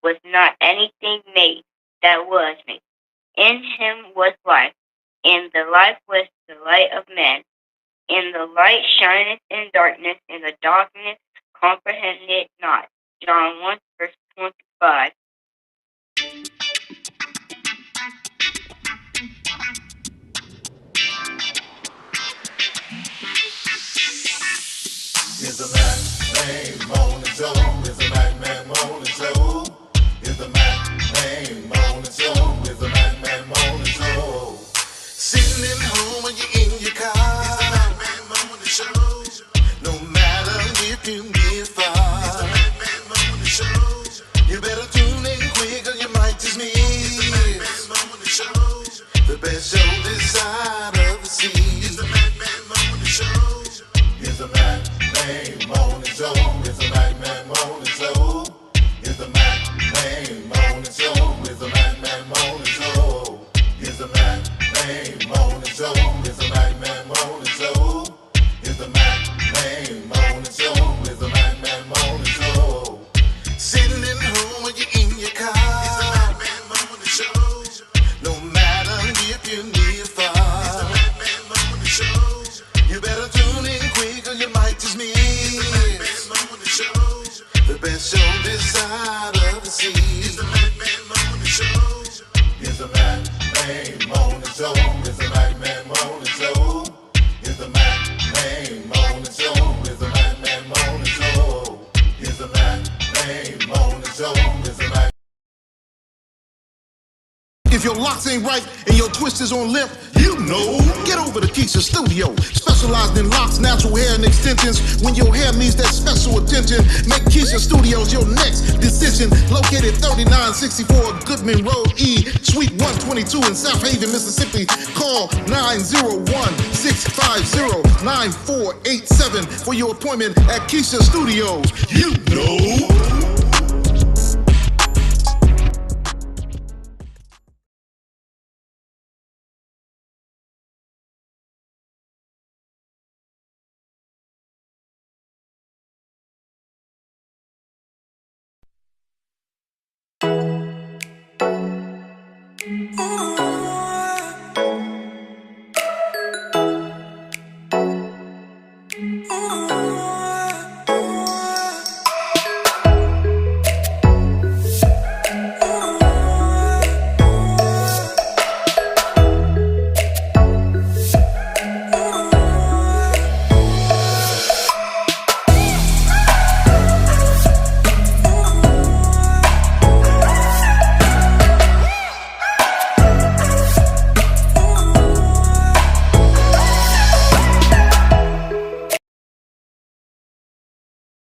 was not anything made that was made. In him was life, and the life was the light of men. And the light shineth in darkness, and the darkness comprehended it not. John 1, verse 25. It's the Mac Man Morning Show. It's the Mac Man Morning Show. It's the Mac Man Morning Show. It's the Mac Man Morning Show. Sitting at home or you in your car. It's the Mac Man Morning Show. No matter if you near far. It's the Mac Man Morning Show. You better tune in quick or you might just miss. It's the Mac Man Morning Show. The best show this side of the sea. It's the Mac Man Morning Show. It's the Mac Man Morning Show. It's the Mac Man Morning Show. It's the Mac Man Morning Show. It's the Mac Man Morning Show. It's the Mac Man Morning Show. It's the Mac Man Morning Show. It's the Mac Man Morning Show. It's the Mac Man Morning Show. Sitting at home or you in your car. It's the Mac Man Morning Show. No matter if you're near far. It's the Mac Man Morning Show. You better tune in quick or you might just miss. It's the Mac Man Morning Show. The best show this side of the sea. It's the Mac Man Morning Show. It's the Mac Man Morning Show. It's the Mac Man Morning Show. It's the Mac Man Morning Show. It's the Mac Man Morning Show. It's the Mac Man Morning Show. It's the Mac. If your locks ain't right and your twist is on limp, you know. Get over to Keisha Studio. Specialized in locks, natural hair, and extensions. When your hair needs that special attention, make Keisha Studios your next decision. Located 3964 Goodman Road E, Suite 122 in South Haven, Mississippi. Call 901-650-9487 for your appointment at Keisha Studios. You know.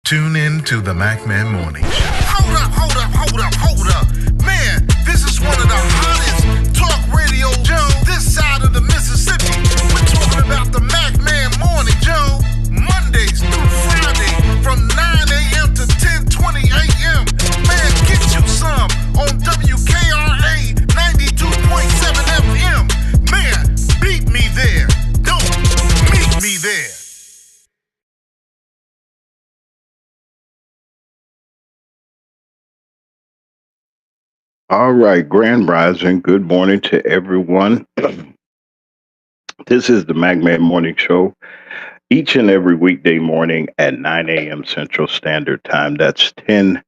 Tune in to the Mac Man Morning Show. Hold up. Man, this is one of the hottest talk radio shows this side of the Mississippi. We're talking about the Mac Man Morning Show. Mondays through Friday from 9 a.m. to 10:20 a.m. Man, get you some on WKRA 92.7 FM. Man, beat me there. Don't meet me there. All right, Grand Rising. Good morning to everyone. This is the Magman Morning Show. Each and every weekday morning at 9 a.m. Central Standard Time. That's 10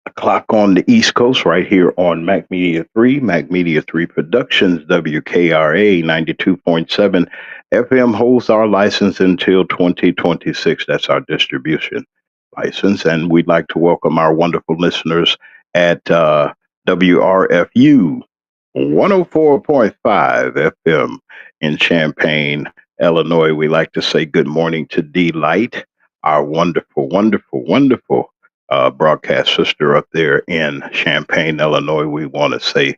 o'clock on the East Coast, right here on Mac Media 3, Mac Media 3 Productions, WKRA 92.7 FM holds our license until 2026. That's our distribution license. And we'd like to welcome our wonderful listeners at WRFU 104.5 FM in Champaign, Illinois. We like to say good morning to D-Light, our wonderful broadcast sister up there in Champaign, Illinois. We want to say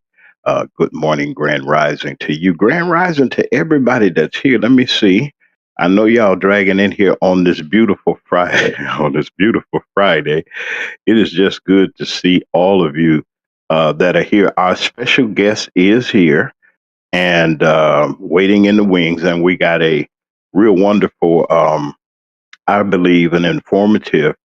good morning, Grand Rising to you. Grand Rising to everybody that's here. Let me see. I know y'all dragging in here on this beautiful Friday. It is just good to see all of you that are here. Our special guest is here and waiting in the wings, and we got a real wonderful, I believe, an informative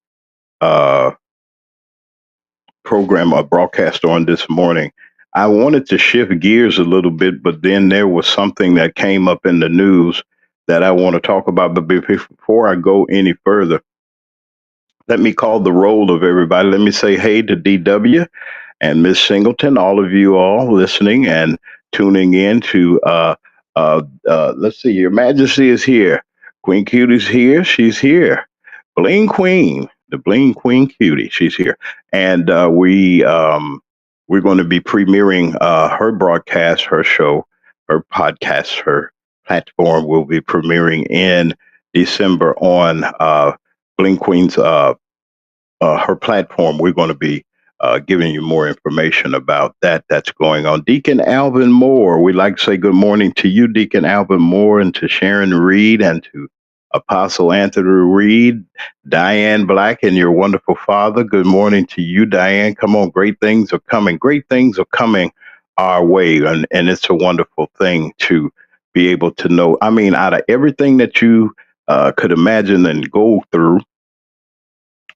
program or broadcast on this morning. I wanted to shift gears a little bit, but then there was something that came up in the news that I want to talk about. But before I go any further, let me call the roll of everybody. Let me say hey to DW and Miss Singleton, all of you all listening and tuning in to, let's see, Your Majesty is here. Queen Cutie's here. She's here. Bling Queen, the Bling Queen Cutie, she's here. And we're going to be premiering her broadcast, her show, her podcast, her platform will be premiering in December on Bling Queen's her platform. We're going to be giving you more information about that that's going on. Deacon Alvin Moore, we'd like to say good morning to you, Deacon Alvin Moore, and to Sharon Reed and to Apostle Anthony Reed, Diane Black, and your wonderful father. Good morning to you, Diane. Come on, great things are coming. Great things are coming our way, and it's a wonderful thing to be able to know. I mean, out of everything that you could imagine and go through,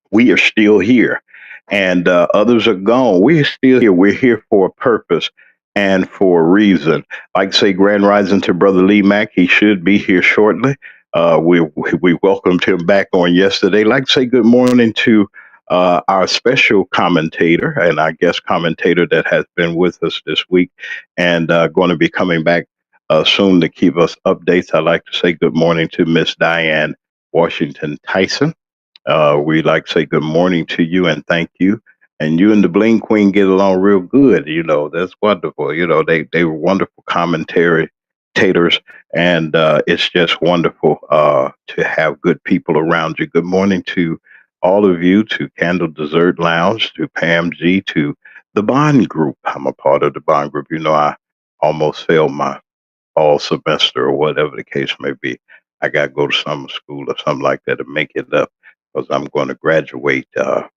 we are still here and others are gone. We're still here. We're here for a purpose and for a reason. Like say grand rising to brother Lee Mack. He should be here shortly. We welcomed him back on yesterday. Like to say good morning to our special commentator and our guest commentator that has been with us this week and going to be coming back soon to keep us updates. I'd like to say good morning to Miss Diane Washington Tyson. We like to say good morning to you and thank you. And you and the Bling Queen get along real good. You know, that's wonderful. You know, they were wonderful commentators, and it's just wonderful to have good people around you. Good morning to all of you, to Candle Dessert Lounge, to Pam G, to the Bond Group. I'm a part of the Bond Group. You know, I almost failed my all semester or whatever the case may be. I got to go to summer school or something like that to make it up because I'm going to graduate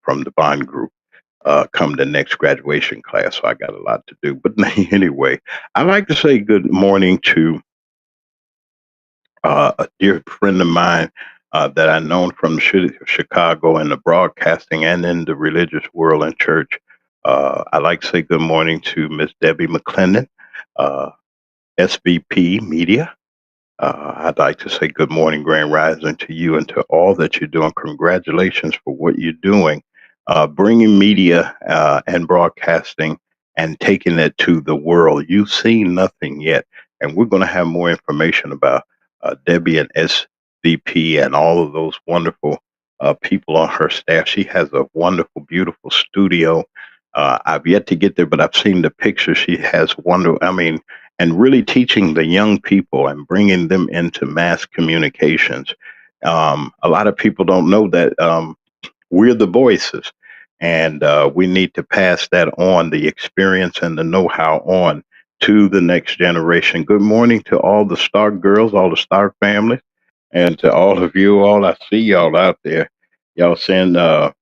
from the bond group come the next graduation class. So I got a lot to do. But anyway, I like to say good morning to a dear friend of mine that I known from Chicago in the broadcasting and in the religious world and church. I like to say good morning to Miss Debbie McClendon, uh, SVP Media. I'd like to say good morning, Grand Rising, to you and to all that you're doing. Congratulations for what you're doing, bringing media and broadcasting and taking it to the world. You've seen nothing yet, and we're going to have more information about Debbie and SVP and all of those wonderful people on her staff. She has a wonderful, beautiful studio. I've yet to get there, but I've seen the pictures. She has wonderful. I mean, and really teaching the young people and bringing them into mass communications. A lot of people don't know that we're the voices, and we need to pass that on, the experience and the know how on to the next generation. Good morning to all the Stark girls, all the Stark families, and to all of you all. I see y'all out there. Y'all saying, y'all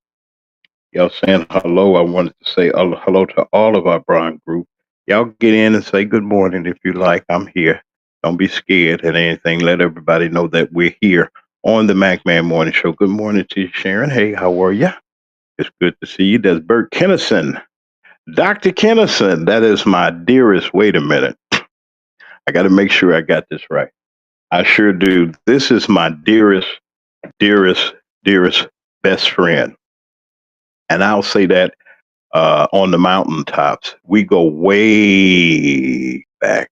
saying hello. I wanted to say hello to all of our Brown group. Y'all get in and say good morning if you like. I'm here. Don't be scared and anything. Let everybody know that we're here on the Mac Man Morning Show. Good morning to you, Sharon. Hey, how are you? It's good to see you. That's Bert Kennison. Dr. Kennison, that is my dearest. Wait a minute. I got to make sure I got this right. I sure do. This is my dearest, dearest, dearest best friend. And I'll say that on the mountaintops. We go way back,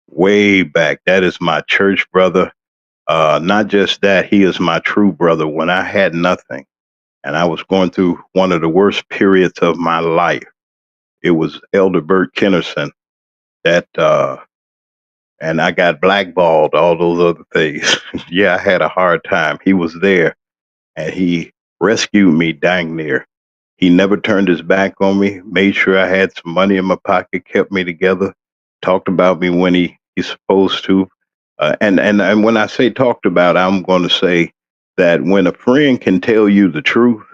way back. That is my church brother. Not just that, he is my true brother. When I had nothing and I was going through one of the worst periods of my life, it was Elder Bert Kennerson that, and I got blackballed, all those other things. Yeah, I had a hard time. He was there and he rescued me dang near. He never turned his back on me, made sure I had some money in my pocket, kept me together, talked about me when he's supposed to. And when I say talked about, I'm going to say that when a friend can tell you the truth,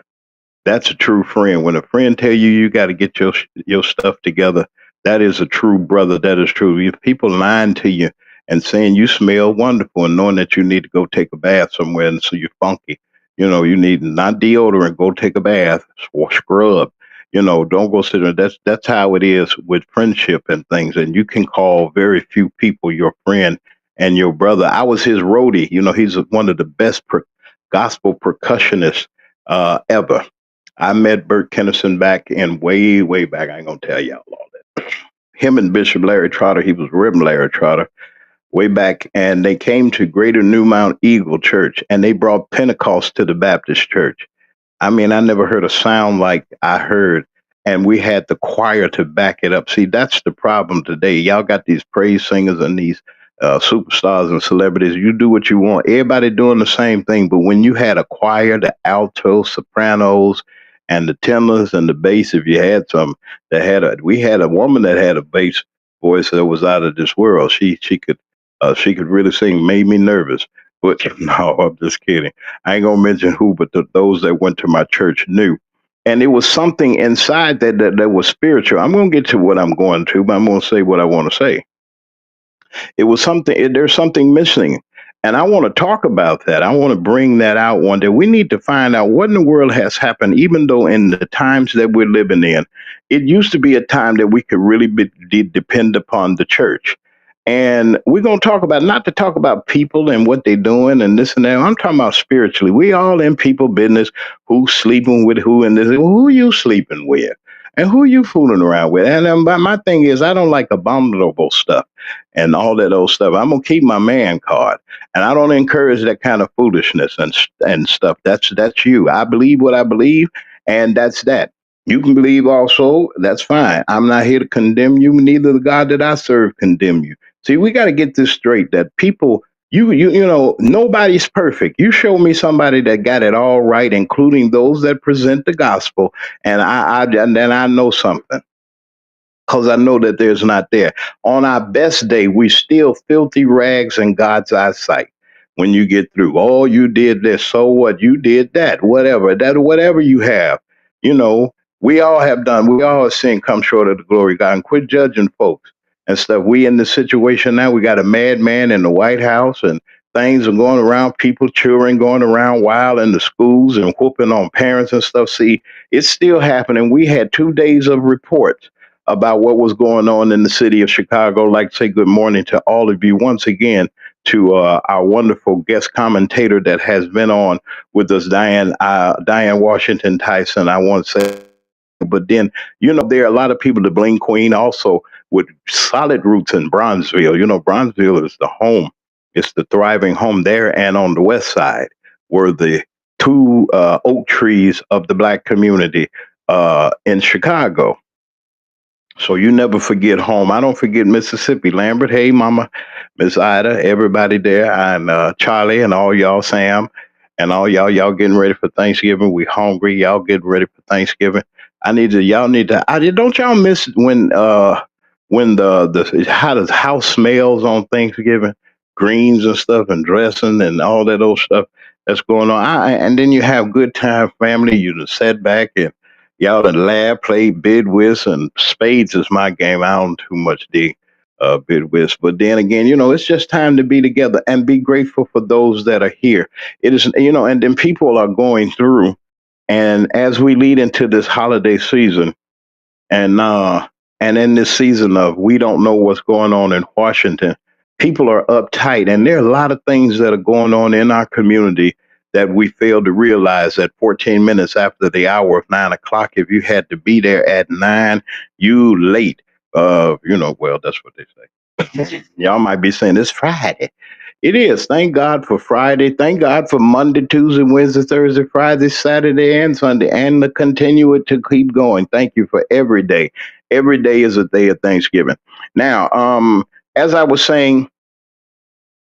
that's a true friend. When a friend tell you you got to get your stuff together, that is a true brother. That is true. If people lying to you and saying you smell wonderful and knowing that you need to go take a bath somewhere and so you're funky, you know, you need not deodorant, go take a bath or scrub. Don't go sit there. That's how it is with friendship and things. And you can call very few people your friend and your brother. I was his roadie. He's one of the best gospel percussionists ever. I met Bert Kennison back in way, way back. I ain't gonna tell y'all all that. Him and Bishop Larry Trotter, he was Reverend Larry Trotter, way back, and they came to Greater New Mount Eagle Church, and they brought Pentecost to the Baptist Church. I mean, I never heard a sound like I heard, and we had the choir to back it up. See, that's the problem today. Y'all got these praise singers and these superstars and celebrities. You do what you want. Everybody doing the same thing, but when you had a choir, the alto, sopranos, and the tenors and the bass, if you had some we had a woman that had a bass voice that was out of this world. She could really sing. Made me nervous, but no, I'm just kidding. I ain't gonna mention who, but those that went to my church knew. And it was something inside that was spiritual. I'm gonna get to what I'm going to, but I'm gonna say what I want to say. It was something. There's something missing, and I want to talk about that. I want to bring that out one day. We need to find out what in the world has happened. Even though in the times that we're living in, it used to be a time that we could really depend upon the church. And we're gonna talk about not to talk about people and what they're doing and this and that. I'm talking about spiritually. We all in people business. Who's sleeping with who and this? Who you sleeping with? And who you fooling around with? And my thing is, I don't like abominable stuff and all that old stuff. I'm gonna keep my man card, and I don't encourage that kind of foolishness and stuff. That's you. I believe what I believe, and that's that. You can believe also. That's fine. I'm not here to condemn you. Neither the God that I serve condemn you. See, we got to get this straight. That people. Nobody's perfect. You show me somebody that got it all right, including those that present the gospel, and then I know something because I know that there's not there. On our best day, we still filthy rags in God's eyesight. When you get through, oh, you did this, so what? You did that, whatever you have, you know, we all have done. We all have sinned, come short of the glory of God, and quit judging folks and stuff. We in this situation now. We got a madman in the White House, and things are going around. People, children going around wild in the schools and whooping on parents and stuff. See, it's still happening. We had 2 days of reports about what was going on in the city of Chicago. I'd like to say good morning to all of you once again, to our wonderful guest commentator that has been on with us, Diane Washington Tyson. I want to say, but then, there are a lot of people, the Bling Queen, also with solid roots in Bronzeville. Bronzeville is the home, it's the thriving home there. And on the west side were the two oak trees of the black community in Chicago. So you never forget home. I don't forget Mississippi. Lambert, hey, Mama, Miss Ida, everybody there, and Charlie, and all y'all, Sam, and all y'all getting ready for Thanksgiving. We hungry. Y'all getting ready for Thanksgiving. Y'all need to. Don't y'all miss when the how the house smells on Thanksgiving, greens and stuff, and dressing and all that old stuff that's going on. And then you have good time, family. You just sit back and y'all in lab play bid whist, and spades is my game. I don't too much dig bid whist, but then again, it's just time to be together and be grateful for those that are here. It is, and then people are going through, and as we lead into this holiday season, and in this season of we don't know what's going on in Washington, people are uptight, and there are a lot of things that are going on in our community that we fail to realize that 14 minutes after the hour of 9 o'clock, if you had to be there at 9, you late. Well, that's what they say. Y'all might be saying it's Friday. It is. Thank God for Friday. Thank God for Monday, Tuesday, Wednesday, Thursday, Friday, Saturday, and Sunday, and to continue it to keep going. Thank you for every day. Every day is a day of Thanksgiving. Now, as I was saying,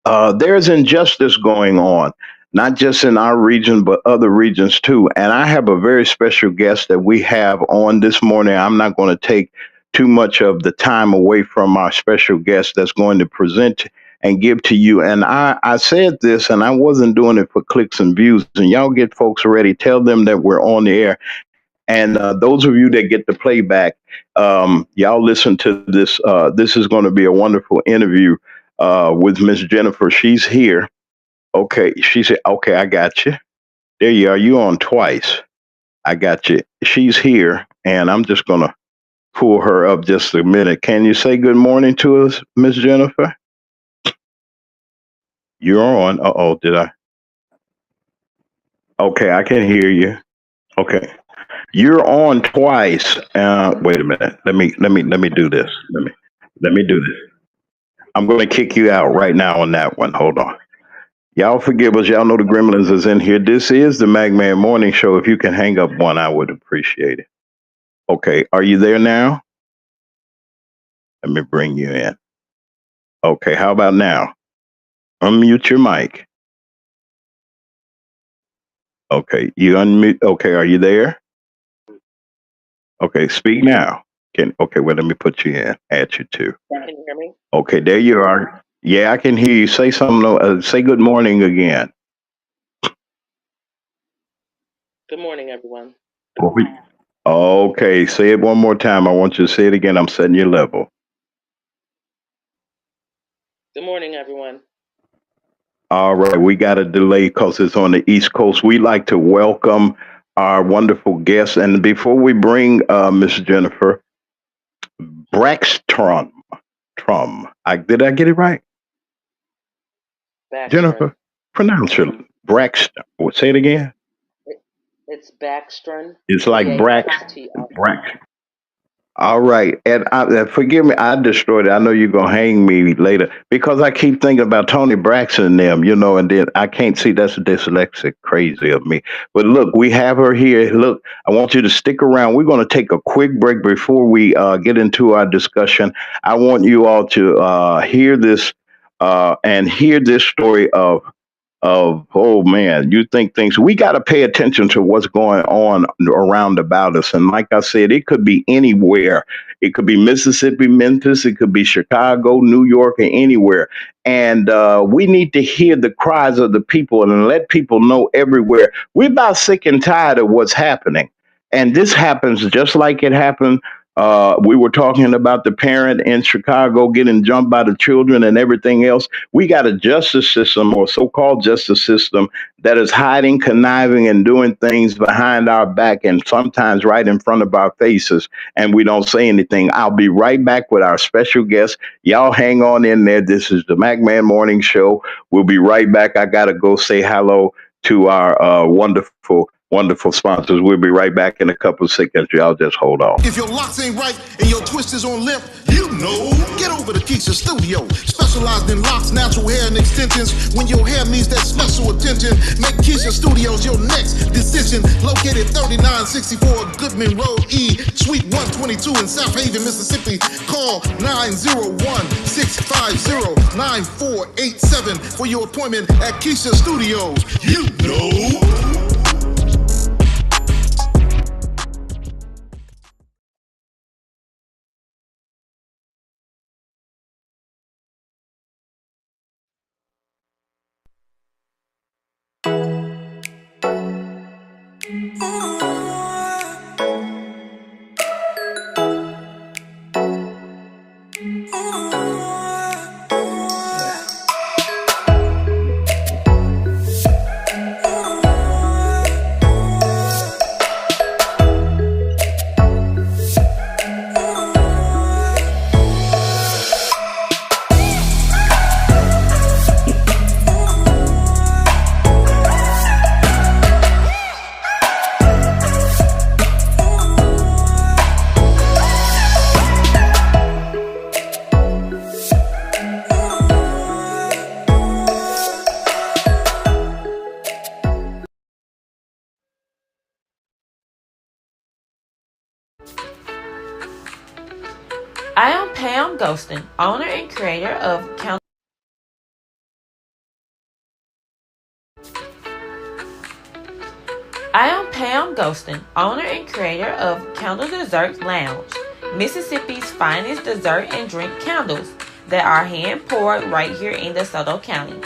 there's injustice going on, not just in our region, but other regions too. And I have a very special guest that we have on this morning. I'm not going to take too much of the time away from our special guest that's going to present and give to you. And I said this, and I wasn't doing it for clicks and views. And y'all get folks ready. Tell them that we're on the air. And those of you that get the playback, y'all listen to this. This is going to be a wonderful interview with Miss Jennifer. She's here. Okay. She said, okay, I got you. There you are. You on twice. I got you. She's here. and I'm just going to pull her up just a minute. Can you say good morning to us, Miss Jennifer? You're on. Uh-oh, did I? Okay, I can hear you. Okay. You're on twice. Wait a minute. Let me do this. Let me do this. I'm going to kick you out right now on that one. Hold on. Y'all forgive us. Y'all know the Gremlins is in here. This is the Magman Morning Show. If you can hang up one, I would appreciate it. Okay, are you there now? Let me bring you in. Okay, how about now? Unmute your mic. Okay, you unmute. Okay, are you there? Okay, speak now. Okay, well, let me put you in. Add you too. Can you hear me? Okay, there you are. Yeah, I can hear you. Say something. Say good morning again. Good morning, everyone. Okay, say it one more time. I want you to say it again. I'm setting your level. Good morning, everyone. All right, we got a delay because it's on the East Coast. We like to welcome our wonderful guests. And before we bring Miss Jennifer Braxton, did I get it right? Backstrom. Jennifer, pronounce it. Braxton. Say it again. It's Backstrom. It's like Brax. All right, and forgive me, I destroyed it. I know you're gonna hang me later because I keep thinking about Tony Braxton and them, and then I can't see. That's dyslexic, crazy of me. But look, we have her here. Look, I want you to stick around. We're gonna take a quick break before we get into our discussion. I want you all to hear this and hear this story of oh man, you think things, we got to pay attention to what's going on around about us. And like I said, it could be anywhere. It could be Mississippi, Memphis, it could be Chicago, New York, or anywhere. And we need to hear the cries of the people and let people know everywhere we're about sick and tired of what's happening. And this happens just like it happened. We were talking about the parent in Chicago getting jumped by the children and everything else. We got a justice system or so-called justice system that is hiding, conniving, and doing things behind our back and sometimes right in front of our faces, and we don't say anything. I'll be right back with our special guest. Y'all hang on in there. This is the MacMan Morning Show. We'll be right back. I got to go say hello to our wonderful sponsors. We'll be right back in a couple of seconds. Y'all just hold on. If your locks ain't right and your twist is on limp, you know. Get over to Keisha Studio. Specialized in locks, natural hair, and extensions. When your hair needs that special attention, make Keisha Studios your next decision. Located 3964 Goodman Road E, Suite 122 in South Haven, Mississippi. Call 901-650-9487 for your appointment at Keisha Studios. You know. I am Pam Ghostin, owner and creator of Candle Desserts Lounge, Mississippi's finest dessert and drink candles that are hand poured right here in DeSoto County.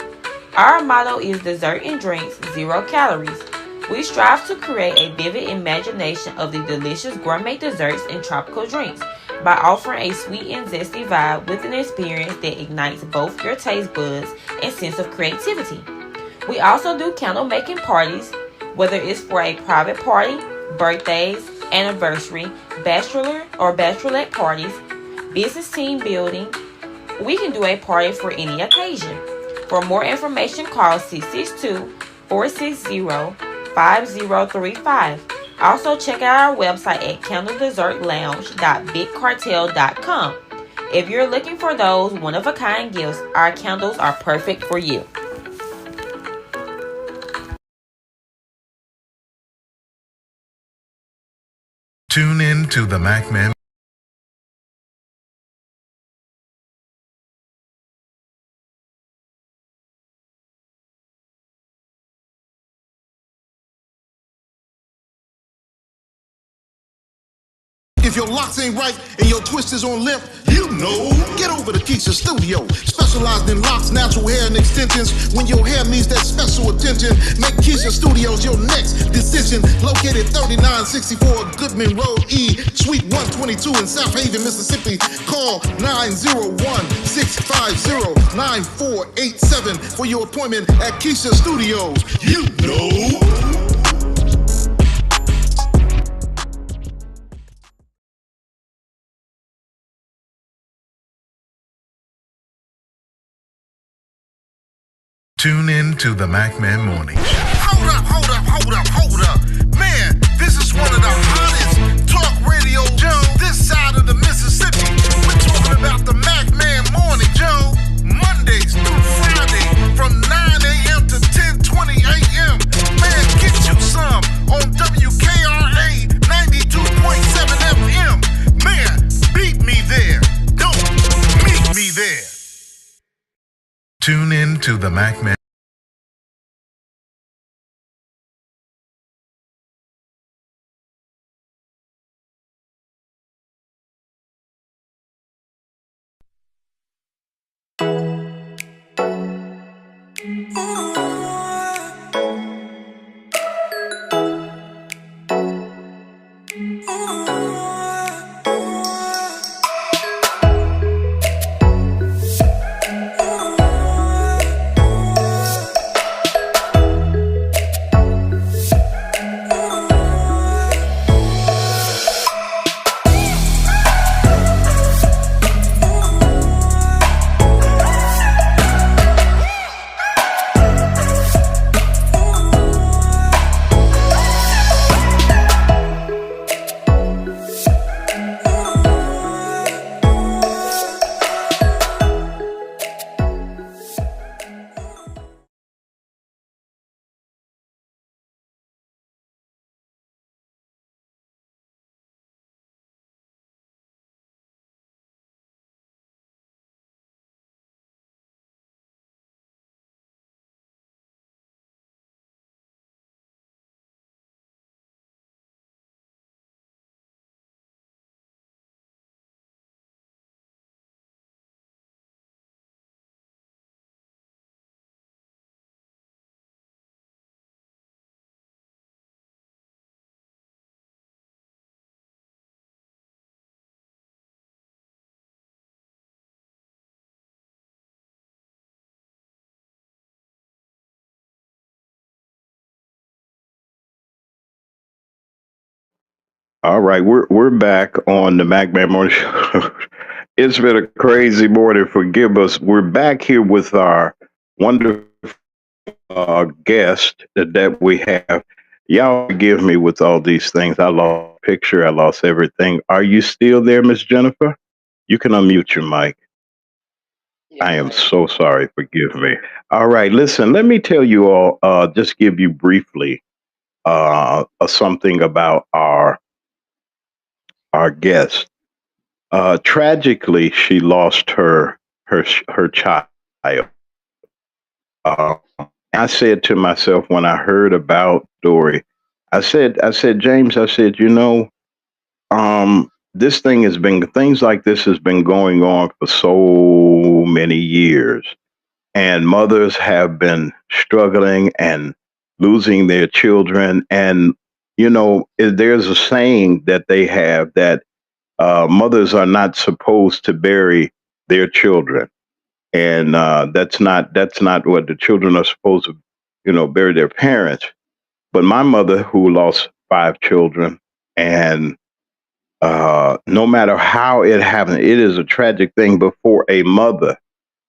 Our motto is dessert and drinks, 0 calories. We strive to create a vivid imagination of the delicious gourmet desserts and tropical drinks by offering a sweet and zesty vibe with an experience that ignites both your taste buds and sense of creativity. We also do candle making parties, whether it's for a private party, birthdays, anniversary, bachelor or bachelorette parties, business team building. We can do a party for any occasion. For more information, call 662-460-5035. Also, check out our website at candledessertlounge.bigcartel.com. If you're looking for those one-of-a-kind gifts, our candles are perfect for you. Tune in to the Mac Man. If your locks ain't right and your twist is on limp, you know. Get over to Keisha Studio. Specialized in locks, natural hair, and extensions. When your hair needs that special attention, make Keisha Studios your next decision. Located 3964 Goodman Road E, Suite 122 in South Haven, Mississippi. Call 901-650-9487 for your appointment at Keisha Studios. You know. Tune in to the Mac Man Morning Show. Hold up. Man, this is one of the hottest talk radio shows this side of the Mississippi. We're talking about the Mac Man Morning Show. Mondays through Friday from 9 a.m. to 10:20 a.m. Man, get you some on WKRA 92.7 FM. Man, beat me there. Don't meet me there. Tune in to the Mac Man. All right, we're back on the Mac Man Morning Show. It's been a crazy morning. Forgive us. We're back here with our wonderful guest that we have. Y'all forgive me with all these things. I lost a picture. I lost everything. Are you still there, Miss Jennifer? You can unmute your mic. I Yes, am I am. so sorry. Forgive me. All right, listen. Let me tell you all. Just give you briefly something about our guest. Tragically, she lost her child. Uh, I said to myself when I heard about the story, I said, James, I said, this thing has been things like this has been going on for so many years, and mothers have been struggling and losing their children, and there's a saying that they have that mothers are not supposed to bury their children, and that's not what the children are supposed to, bury their parents. But my mother, who lost five children, And no matter how it happened, it is a tragic thing. But for a mother,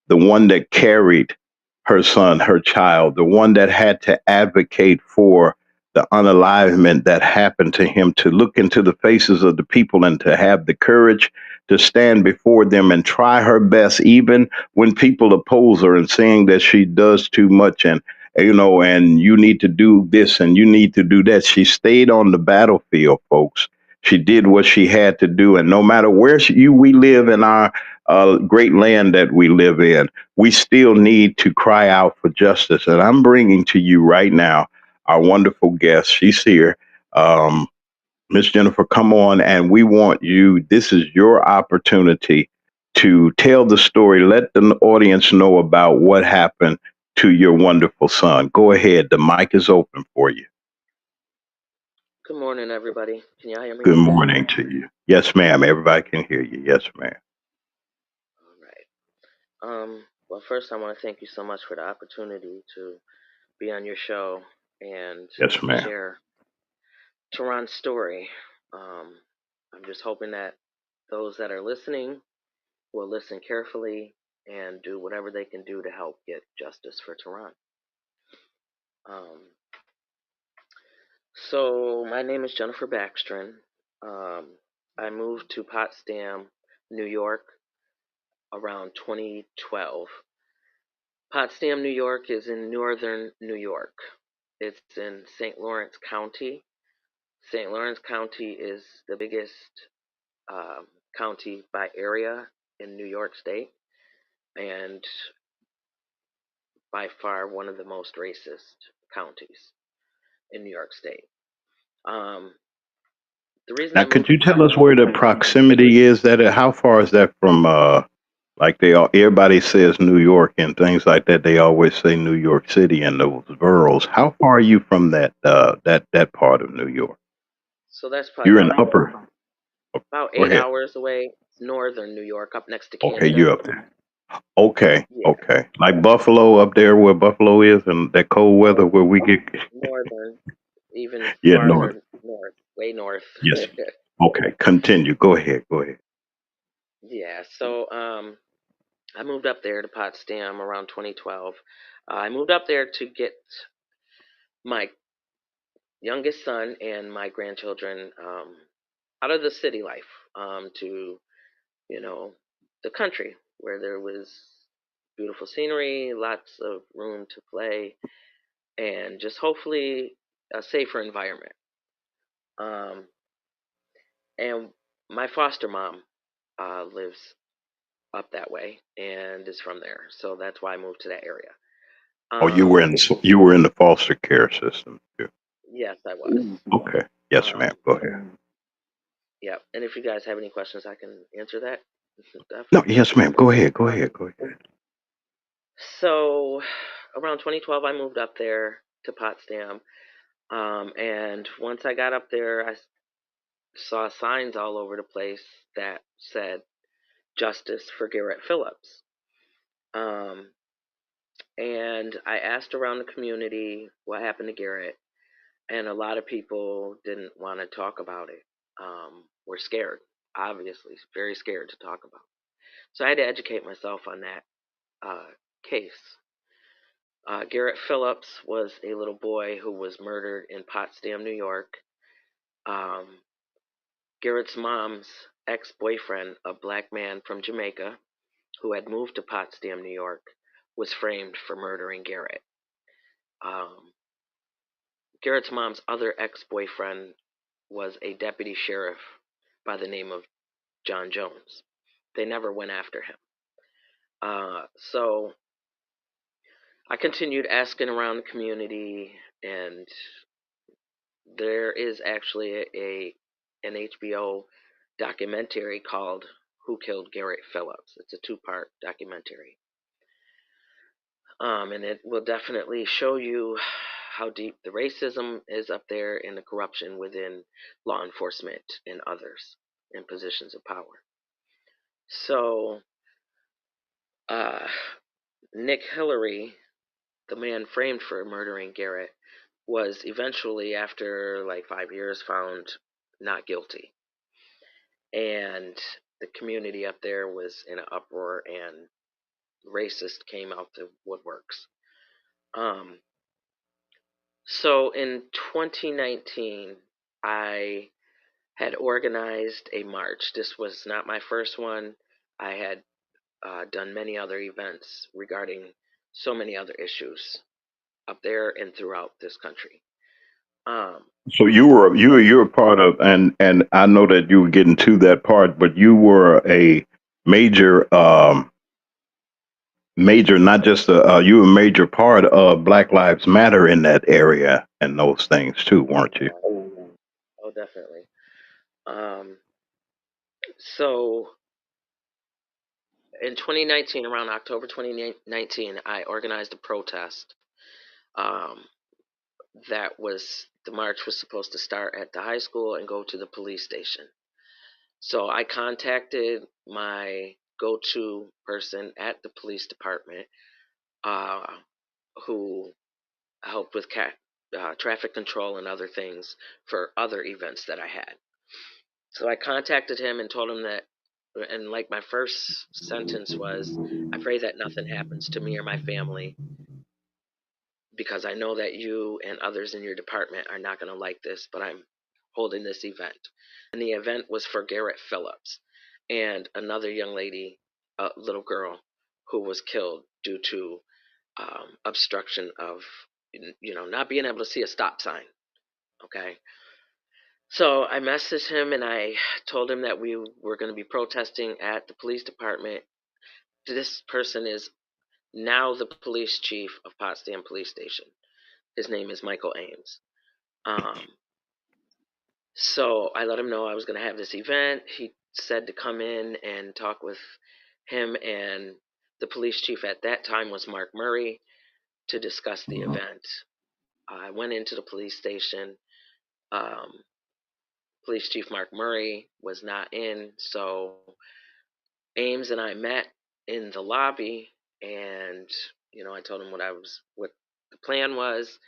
the one that carried her son, her child, the one that had to advocate for the unalivement that happened to him, to look into the faces of the people and to have the courage to stand before them and try her best, even when people oppose her and saying that she does too much and and you need to do this and you need to do that. She stayed on the battlefield, folks. She did what she had to do, and no matter where we live in our great land that we live in, we still need to cry out for justice. And I'm bringing to you right now our wonderful guest. She's here. Um, Miss Jennifer, come on. And we want you, this is your opportunity to tell the story. Let the audience know about what happened to your wonderful son. Go ahead. The mic is open for you. Good morning, everybody. Can y'all hear me? Good morning to you. Yes, ma'am. Everybody can hear you. Yes, ma'am. All right. Well, first, I want to thank you so much for the opportunity to be on your show and Yes, ma'am. share Tehran's story. I'm just hoping that those that are listening will listen carefully and do whatever they can do to help get justice for Tehran. So, my name is Jennifer Backstrom. I moved to Potsdam, New York around 2012. Potsdam, New York is in northern New York. It's in St. Lawrence County. St. Lawrence County is the biggest county by area in New York State, and by far one of the most racist counties in New York State. The reason Now, I could moved you to tell us where the proximity is? That how far is that from? Like they all, everybody says New York and things like that. They always say New York City and those boroughs. How far are you from that part of New York? So that's probably You're in upper. about Go eight ahead. hours away, northern New York, up next to Okay, Canada. you're up there. Okay, Yeah, okay. Like Buffalo up there where Buffalo is and that cold weather where we get. northern, even Yeah, north. farther north, way north. Yes. Okay, continue. Go ahead. Go ahead. Yeah, so I moved up there to Potsdam around 2012. I moved up there to get my youngest son and my grandchildren out of the city life to, you know, the country where there was beautiful scenery, lots of room to play, and just hopefully a safer environment. Um, and my foster mom lives up that way and is from there, so that's why I moved to that area. Oh, Um, you were in the foster care system too. yes, I was. Okay. Yes, ma'am. Um, Go ahead. yeah, and if you guys have any questions, I can answer that. No, Definitely. yes, ma'am. Go ahead. Go ahead. Go ahead. So, around 2012, I moved up there to Potsdam, and once I got up there, saw signs all over the place that said "Justice for Garrett Phillips." Um, and I asked around the community what happened to Garrett, and a lot of people didn't want to talk about it. Were scared, obviously, very scared to talk about. So I had to educate myself on that case. Garrett Phillips was a little boy who was murdered in Potsdam, New York. Um, Garrett's mom's ex-boyfriend, a black man from Jamaica who had moved to Potsdam, New York, was framed for murdering Garrett. Um, Garrett's mom's other ex-boyfriend was a deputy sheriff by the name of John Jones. They never went after him. So I continued asking around the community, and there is actually an HBO documentary called "Who Killed Garrett Phillips." It's a two-part documentary, and it will definitely show you how deep the racism is up there and the corruption within law enforcement and others in positions of power. So, uh, Nick Hillary, the man framed for murdering Garrett, was eventually, after like 5 years, found not guilty. And the community up there was in an uproar, and racist came out the woodworks. So in 2019, I had organized a march. This was not my first one. I had done many other events regarding so many other issues up there and throughout this country. So you were part of, and I know that you were getting to that part, but you were a major major, not just you were a major part of Black Lives Matter in that area and those things too, weren't you? Oh, definitely. Um, so in 2019, around October 2019, I organized a protest. Um, that was the march was supposed to start at the high school and go to the police station. So I contacted my go-to person at the police department, uh, who helped with traffic control and other things for other events that I had. So I contacted him and told him that, and like my first sentence was, I pray that nothing happens to me or my family, because I know that you and others in your department are not going to like this, but I'm holding this event. And the event was for Garrett Phillips and another young lady, a little girl, who was killed due to obstruction of, not being able to see a stop sign. Okay. So I messaged him and I told him that we were going to be protesting at the police department. This person is now the police chief of Potsdam Police Station. His name is Michael Ames. Um, so I let him know I was going to have this event. He said to come in and talk with him, and the police chief at that time was Mark Murray, to discuss the event. I went into the police station. Um, Police Chief Mark Murray was not in, so Ames and I met in the lobby, and I told him what the plan was,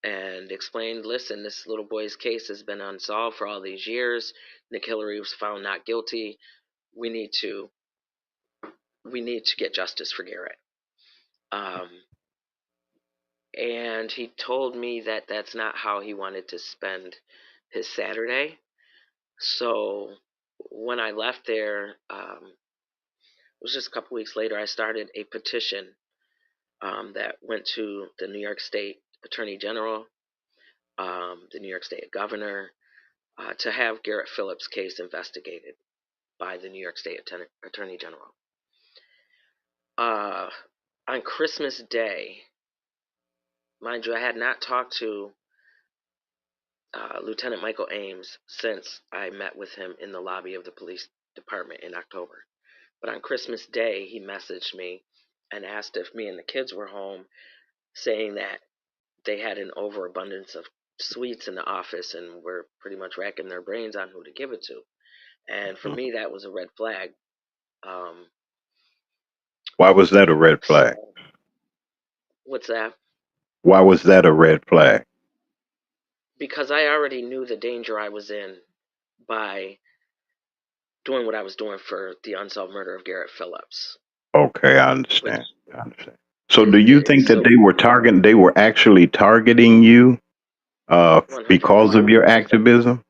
and explained, listen, this little boy's case has been unsolved for all these years. Nick Hillary was found not guilty. We need to get justice for Garrett. Um, and he told me that that's not how he wanted to spend his Saturday. So when I left there, it was just a couple weeks later, I started a petition that went to the New York State Attorney General, the New York State Governor, to have Garrett Phillips' case investigated by the New York State Attorney General. On Christmas Day, mind you, I had not talked to Lieutenant Michael Ames since I met with him in the lobby of the police department in October. But on Christmas Day, he messaged me and asked if me and the kids were home, saying that they had an overabundance of sweets in the office and were pretty much racking their brains on who to give it to. And for me, that was a red flag. Um, Why was that a red flag? so, what's that? Why was that a red flag? Because I already knew the danger I was in by doing what I was doing for the unsolved murder of Garrett Phillips. Okay, I Which understand. So do you think that they were actually targeting you because 100%. of your activism?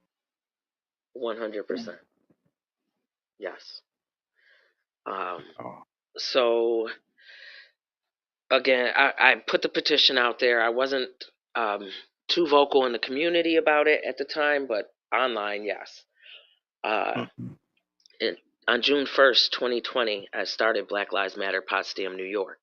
100%. Yes. Um, Oh. so again, I put the petition out there. I wasn't um, too vocal in the community about it at the time, but online, yes. Uh, Mhm. in, on June 1st, 2020, I started Black Lives Matter Potsdam, New York,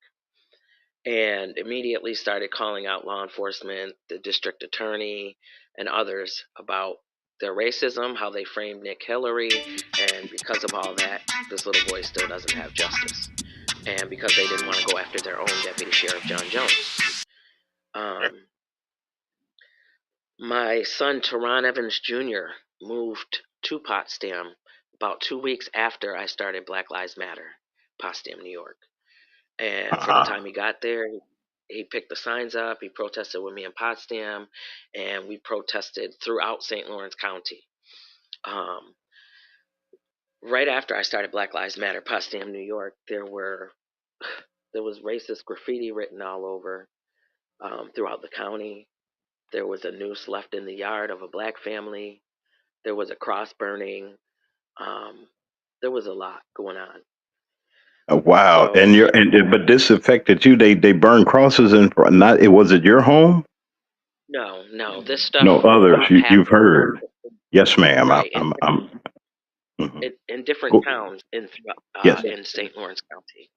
and immediately started calling out law enforcement, the district attorney, and others about their racism, how they framed Nick Hillary, and because of all that, this little boy still doesn't have justice. And because they didn't want to go after their own Deputy Sheriff John Jones. Um, my son, Teron Evans Jr., moved to Potsdam about 2 weeks after I started Black Lives Matter, Potsdam, New York. And from the Uh-huh. time he got there, he picked the signs up. He protested with me in Potsdam, and we protested throughout St. Lawrence County. Um, right after I started Black Lives Matter, Potsdam, New York, there was racist graffiti written all over throughout the county. There was a noose left in the yard of a black family. There was a cross burning. Um, there was a lot going on. Wow. So But this affected you. They burned crosses in not it was it your home? no, no, this stuff No, others. You've happened heard. Yes, ma'am. right I'm mhm. in different Go- towns yes. in St. Lawrence County.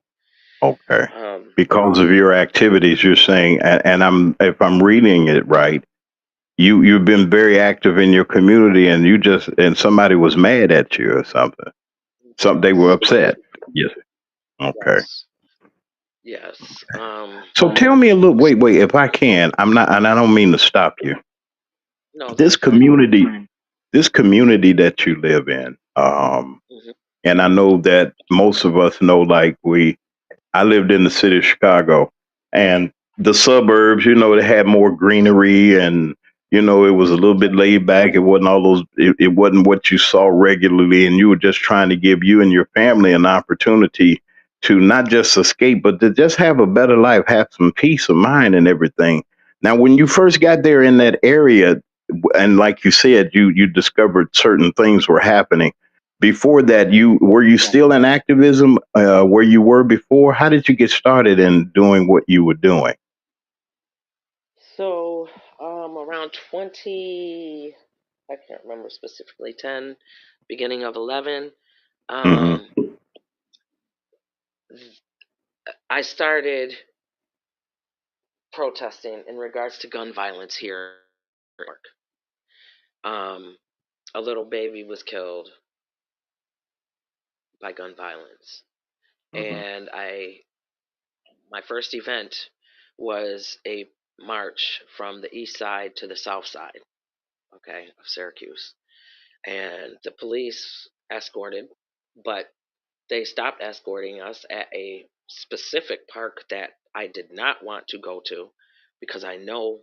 Okay. Um, Because of your activities, you're saying, and I'm if I'm reading it right, you've been very active in your community, and somebody was mad at you or something. Some they were yes, upset. Yes. Okay. yes, yes. So tell me a little. Wait. If I can, I'm not, and I don't mean to stop you. No, This that's fine. community, this community that you live in, Hmm. and I know that most of us know, like I lived in the city of Chicago, and the suburbs, they had more greenery, and it was a little bit laid back. It wasn't all those. It wasn't what you saw regularly, and you were just trying to give you and your family an opportunity to not just escape, but to just have a better life, have some peace of mind, and everything. Now, when you first got there in that area, and like you said, you discovered certain things were happening before that. You still in activism where you were before? How did you get started in doing what you were doing? So, around 20, I can't remember specifically, 10, beginning of 11, Hmm. um, I started protesting in regards to gun violence here in New York. A little baby was killed by gun violence, Hmm. and my first event was a march from the east side to the south side, okay, of Syracuse, and the police escorted, but they stopped escorting us at a specific park that I did not want to go to because I know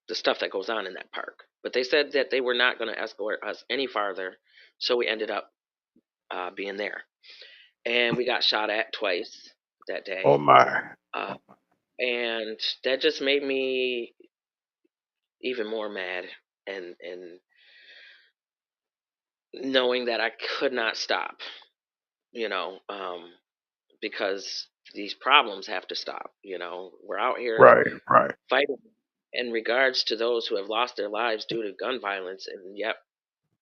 the stuff that goes on in that park. But they said that they were not going to escort us any farther, so we ended up being there. And we got shot at twice that Oh day. my. Uh, and that just made me even more mad, and knowing that I could not stop, you know, because these problems have to stop. We're out here Right, right. fighting in regards to those who have lost their lives due to gun violence, and yet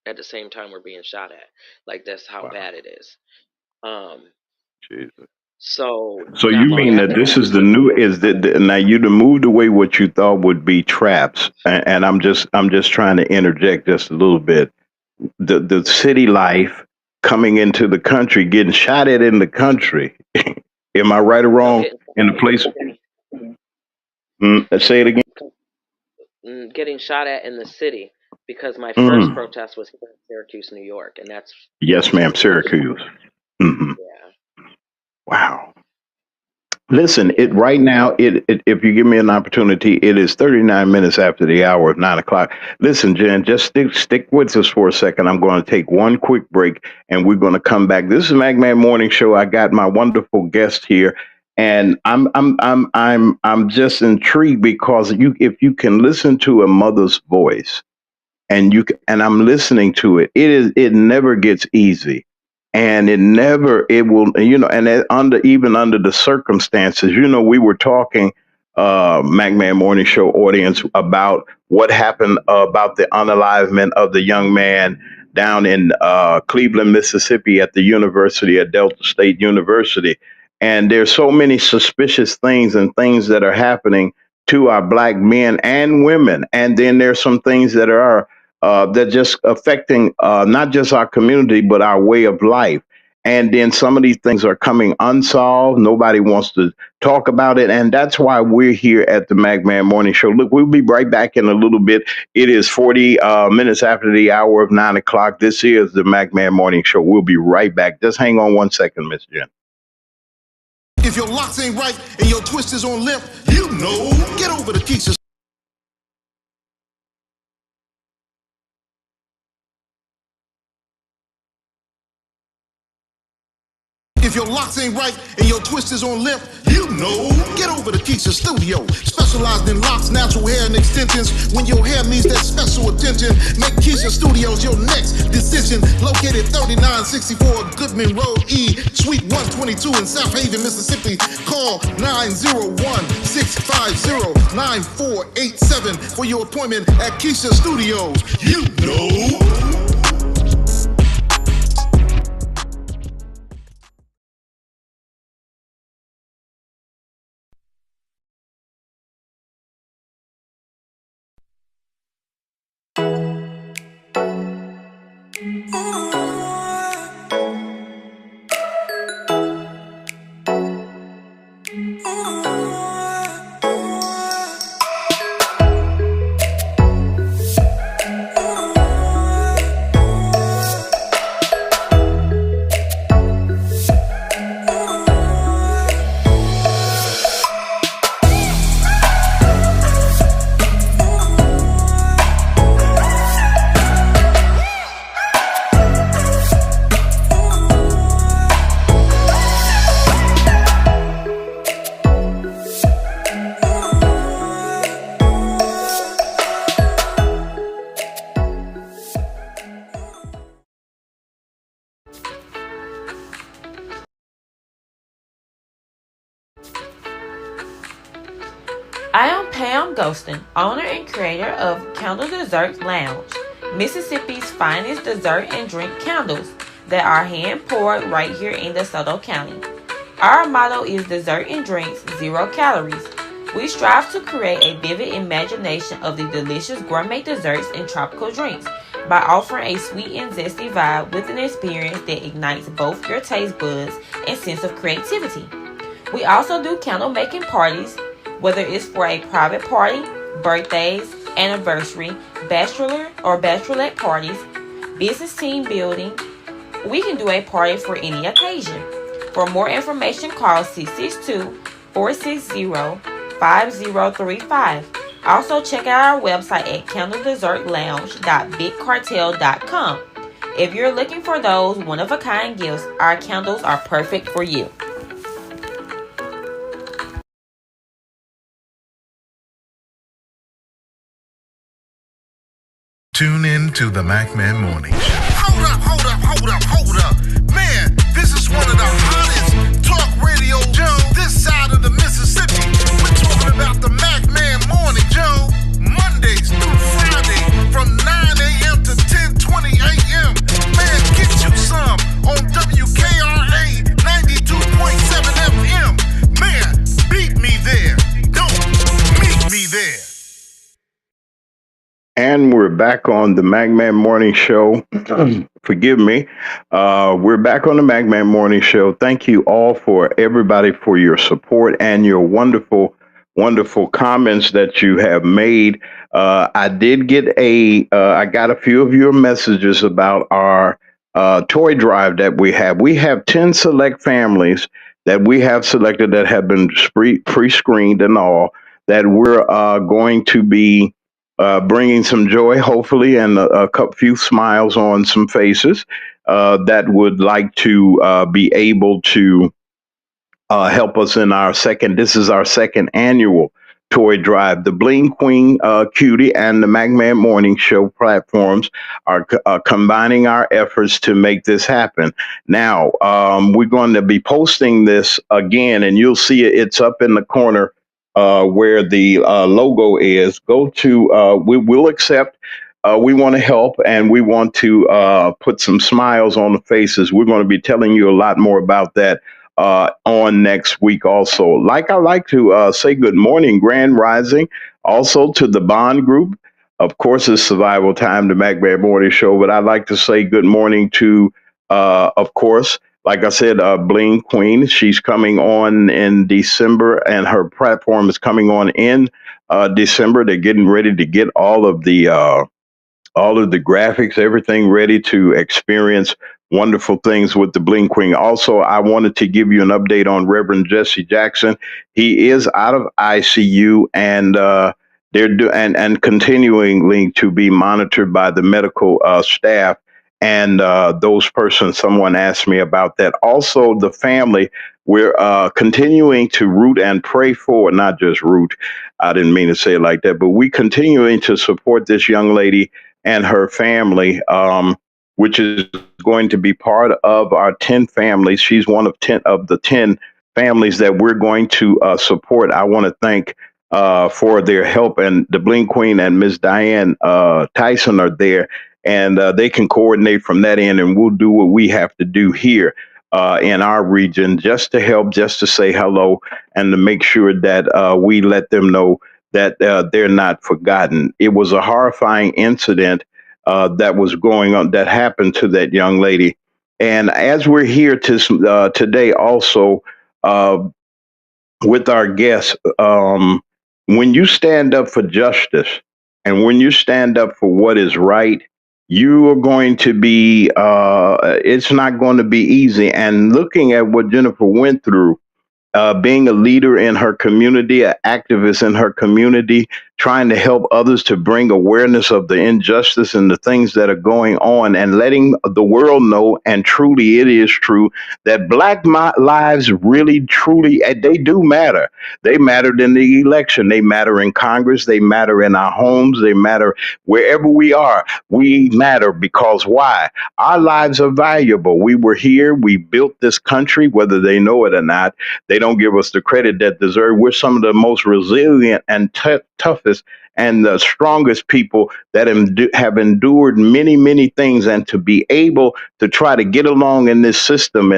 at the same time we're being shot at. Like, that's how Wow. bad it is. Um, Jesus. so So not you long mean that after this that, is the new is that now you'd have moved away what you thought would be traps, and I'm just trying to interject just a little bit. The city life coming into the country, getting shot at in the country. Am I right or no, wrong? In the place, say it again. getting shot at in the city, because my first Mm. protest was here in Syracuse, New York, and that's Yes, ma'am. where we fought. Syracuse. Hmm. Yeah, Wow. Listen, it yeah. right now. If you give me an opportunity, it is 39 minutes after the hour of 9 o'clock. Listen, Jen, just stick with us for a second. I'm going to take one quick break, and we're going to come back. This is Magman Morning Show. I got my wonderful guest here, and I'm just intrigued because if you can listen to a mother's voice, and I'm listening to it. It never gets easy, and it will, and under even under the circumstances, we were talking, Macman Morning Show audience, about what happened, about the unalivement of the young man down in Cleveland, Mississippi, at the University at Delta State University. And there's so many suspicious things and things that are happening to our black men and women. And then there's some things that just affecting not just our community but our way of life. And then some of these things are coming unsolved. Nobody wants to talk about it, and that's why we're here at the Magman Morning Show. Look, we'll be right back in a little bit. It is 40 minutes after the hour of 9 o'clock. This is the Magman Morning Show. We'll be right back. Just hang on one second, Miss Jen. If your locks ain't right and your twist is on limp, you know. Get over to Keisha. If your locks ain't right and your twist is on limp, you know. Get over to Keisha Studio. Specialized in locks, natural hair, and extensions. When your hair needs that special attention, make Keisha Studios your next decision. Located 3964 Goodman Road E, Suite 122 in South Haven, Mississippi. Call 901-650-9487 for your appointment at Keisha Studios. You know. I am Pam Ghostin, owner and creator of Candle Dessert Lounge, Mississippi's finest dessert and drink candles that are hand poured right here in DeSoto County. Our motto is dessert and drinks, 0 calories. We strive to create a vivid imagination of the delicious gourmet desserts and tropical drinks by offering a sweet and zesty vibe with an experience that ignites both your taste buds and sense of creativity. We also do candle making parties, whether it's for a private party, birthdays, anniversary, bachelor or bachelorette parties, business team building. We can do a party for any occasion. For more information, call 662-460-5035. Also, check out our website at candledessertlounge.bigcartel.com. If you're looking for those one-of-a-kind gifts, our candles are perfect for you. Tune in to the MacMan Morning Show. Hold up. Man, this is one of the hottest talk radio shows this side of the Mississippi. We're talking about the MacMan Morning Show. Mondays through Friday from 9 a.m. to 10:20 a.m. Man, get you some on WKRA 92.7 FM. Man, beat me there. Don't meet me there. And we're back on the Magman Morning Show. Forgive me. We're back on the Magman Morning Show. Thank you all for everybody for your support and your wonderful, wonderful comments that you have made. I did get I got a few of your messages about our toy drive that we have. We have 10 select families that we have selected that have been pre-screened and all that we're going to be bringing some joy, hopefully, and few smiles on some faces that would like to be able to help us in our second. This is our second annual toy drive. The Bling Queen Cutie and the Magman Morning Show platforms are combining our efforts to make this happen. Now, we're going to be posting this again, and you'll see it. It's up in the corner where the logo is. Go to, we will accept. We want to help and we want to put some smiles on the faces. We're going to be telling you a lot more about that on next week also. Like I like to say good morning, Grand Rising, also to the Bond Group. Of course, it's Survival Time, the MacBear Morning Show, but I'd like to say good morning to, of course, like I said, Bling Queen. She's coming on in December, and her platform is coming on in December. They're getting ready to get all of the graphics, everything ready to experience wonderful things with the Bling Queen. Also, I wanted to give you an update on Reverend Jesse Jackson. He is out of ICU, and and continuing to be monitored by the medical staff and those persons. Someone asked me about that. Also, the family. We're continuing to root and pray for, not just root. I didn't mean to say it like that, but we continuing to support this young lady and her family, which is going to be part of our 10 families. She's one of 10 of the 10 families that we're going to support. I want to thank for their help, and the Bling Queen and Miss Diane Tyson are there, and they can coordinate from that end, and we'll do what we have to do here in our region just to help, just to say hello, and to make sure that we let them know that they're not forgotten. It was a horrifying incident that was going on, that happened to that young lady. And as we're here today, also uh, with our guests, when you stand up for justice and when you stand up for what is right, you are going to be, it's not going to be easy. And looking at what Jennifer went through, being a leader in her community, an activist in her community, trying to help others to bring awareness of the injustice and the things that are going on, and letting the world know, and truly it is true, that lives really, truly, they do matter. They mattered in the election. They matter in Congress. They matter in our homes. They matter wherever we are. We matter because why? Our lives are valuable. We were here. We built this country, whether they know it or not. They don't give us the credit that deserve. We're some of the most resilient and toughest and the strongest people that have endured many, many things. And to be able to try to get along in this system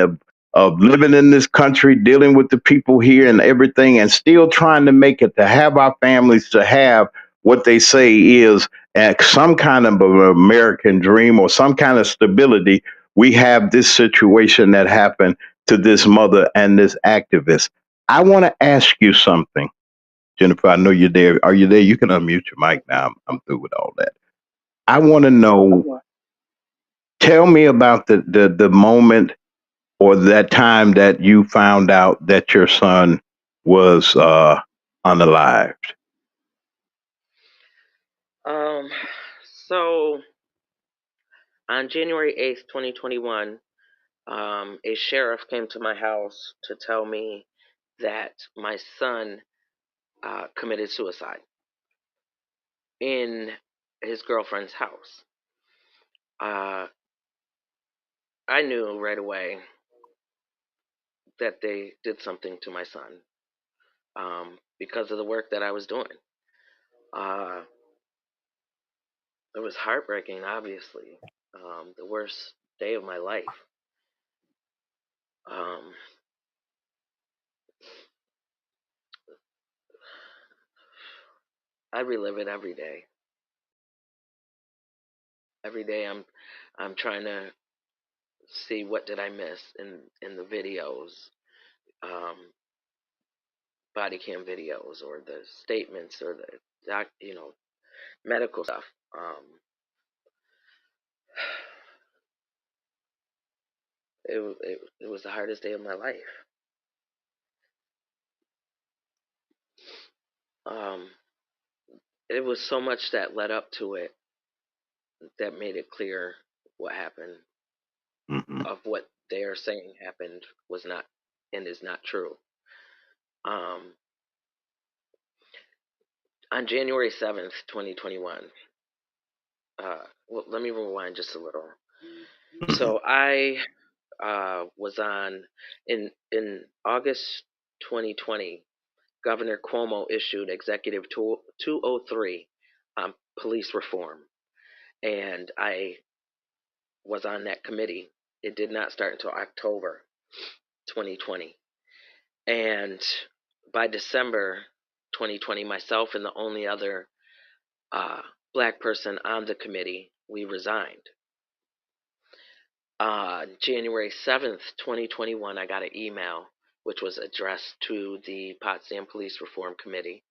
of living in this country, dealing with the people here and everything, and still trying to make it, to have our families, to have what they say is some kind of an American dream or some kind of stability. We have this situation that happened to this mother and this activist. I want to ask you something, Jennifer. I know you're there. Are you there? You can unmute your mic now. I'm through with all that. I want to know. Tell me about the moment or that time that you found out that your son was unalived. Um, so on January 8th, 2021, a sheriff came to my house to tell me that my son committed suicide in his girlfriend's house. I knew right away that they did something to my son because of the work that I was doing. Uh, it was heartbreaking, obviously. The worst day of my life. Um, I relive it every day. Every day I'm trying to see what did I miss in the videos, um, body cam videos, or the statements, or the medical stuff. It was the hardest day of my life. Um, it was so much that led up to it that made it clear what happened, Mm-hmm. of what they are saying happened was not and is not true. Um, on January 7th, 2021, well, let me rewind just a little. Mm-hmm. So I was on in August 2020. Governor Cuomo issued Executive 203 on police reform, and I was on that committee. It did not start until October 2020, and by December 2020, myself and the only other uh, black person on the committee, we resigned. January 7th, 2021, I got an email which was addressed to the Potsdam Police Reform Committee.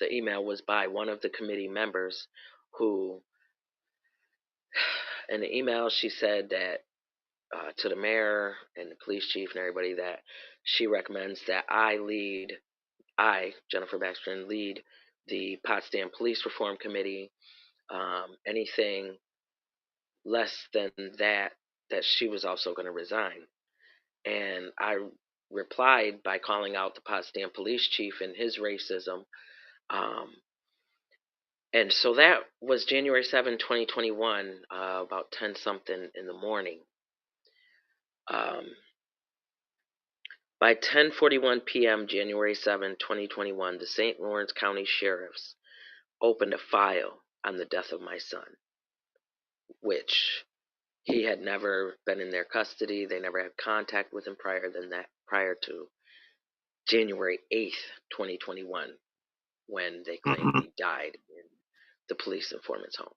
The email was by one of the committee members who in the email, she said that to the mayor and the police chief and everybody that she recommends that I, Jennifer Baxter, lead the Potsdam Police Reform Committee. Anything less than that, that she was also going to resign. And I replied by calling out the Potsdam police chief and his racism. And so that was January 7, 2021, about 10 something in the morning. By 10:41 p.m. January 7, 2021, the St. Lawrence County Sheriffs opened a file on the death of my son, which he had never been in their custody. They never had contact with him prior to January 8th, 2021, when they claimed he died in the police informant's home.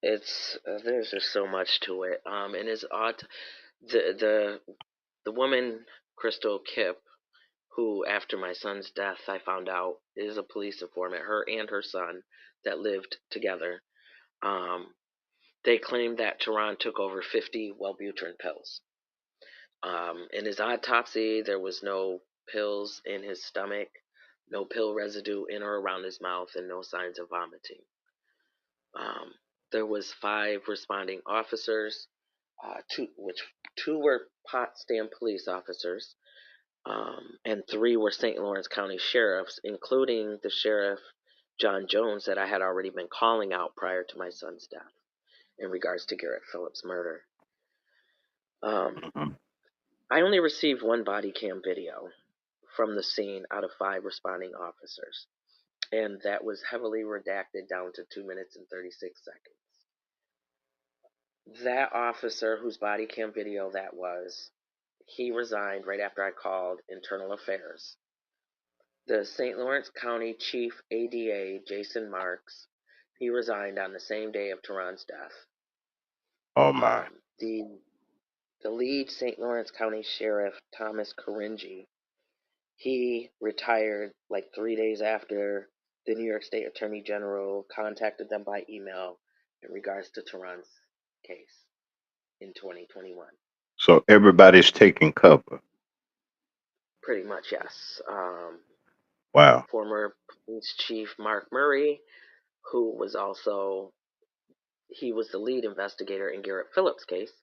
There's just so much to it. And it's odd. The woman Crystal Kipp, who after my son's death I found out is a police informant, her and her son that lived together. They claimed that Tehran took over 50 Wellbutrin pills. In his autopsy, there was no pills in his stomach, no pill residue in or around his mouth, and no signs of vomiting. There was 5 responding officers, two were Potsdam police officers, and 3 were St. Lawrence County sheriffs, including the sheriff John Jones that I had already been calling out prior to my son's death in regards to Garrett Phillips' murder. I only received 1 body cam video from the scene out of 5 responding officers, and that was heavily redacted down to 2 minutes and 36 seconds. That officer whose body cam video that was, he resigned right after I called Internal Affairs. The St. Lawrence County Chief ADA, Jason Marks, he resigned on the same day of Tehran's death. Oh, my. The lead St. Lawrence County Sheriff, Thomas Karinji, he retired like 3 days after the New York State Attorney General contacted them by email in regards to Tehran's case in 2021. So everybody's taking cover. Pretty much, yes. Wow. Former police chief Mark Murray, who was he was the lead investigator in Garrett Phillips' case,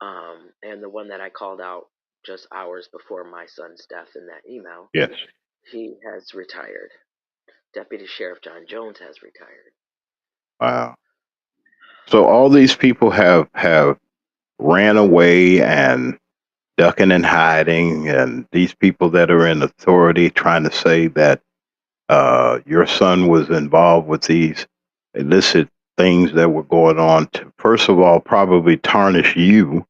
and the one that I called out just hours before my son's death in that email. Yes. He has retired. Deputy Sheriff John Jones has retired. Wow. So all these people have ran away and ducking and hiding, and these people that are in authority trying to say that your son was involved with these illicit things that were going on to, first of all, probably tarnish you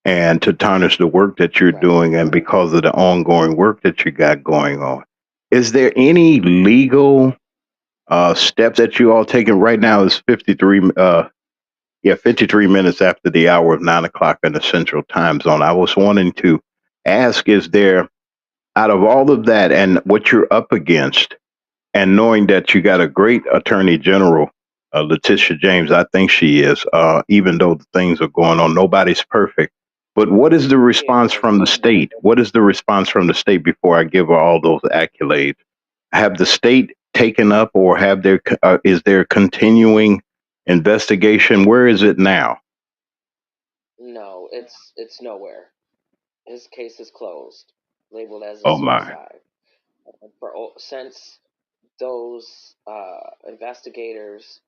and to tarnish the work that you're doing, and because of the ongoing work that you got going on. Is there any legal steps that you all taking right now? Is 53 minutes after the hour of 9 o'clock in the Central Time Zone. I was wanting to ask: is there, out of all of that and what you're up against, and knowing that you got a great Attorney General, Letitia James, I think she is, even though the things are going on, nobody's perfect. But what is the response from the state? What is the response from the state before I give her all those accolades? Have the state taken up, or is there continuing investigation? Where is it now? No, it's nowhere. His case is closed, labeled as a Oh my. suicide. Since those investigators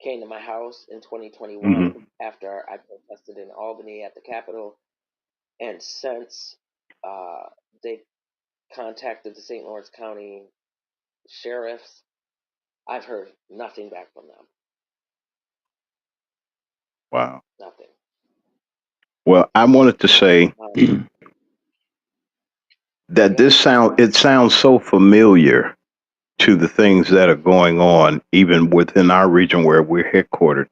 came to my house in 2021 after I protested in Albany at the Capitol, and since they contacted the St. Lawrence County sheriffs, I've heard nothing back from them. Wow. Nothing. Well, I wanted to say that it sounds so familiar to the things that are going on, even within our region where we're headquartered.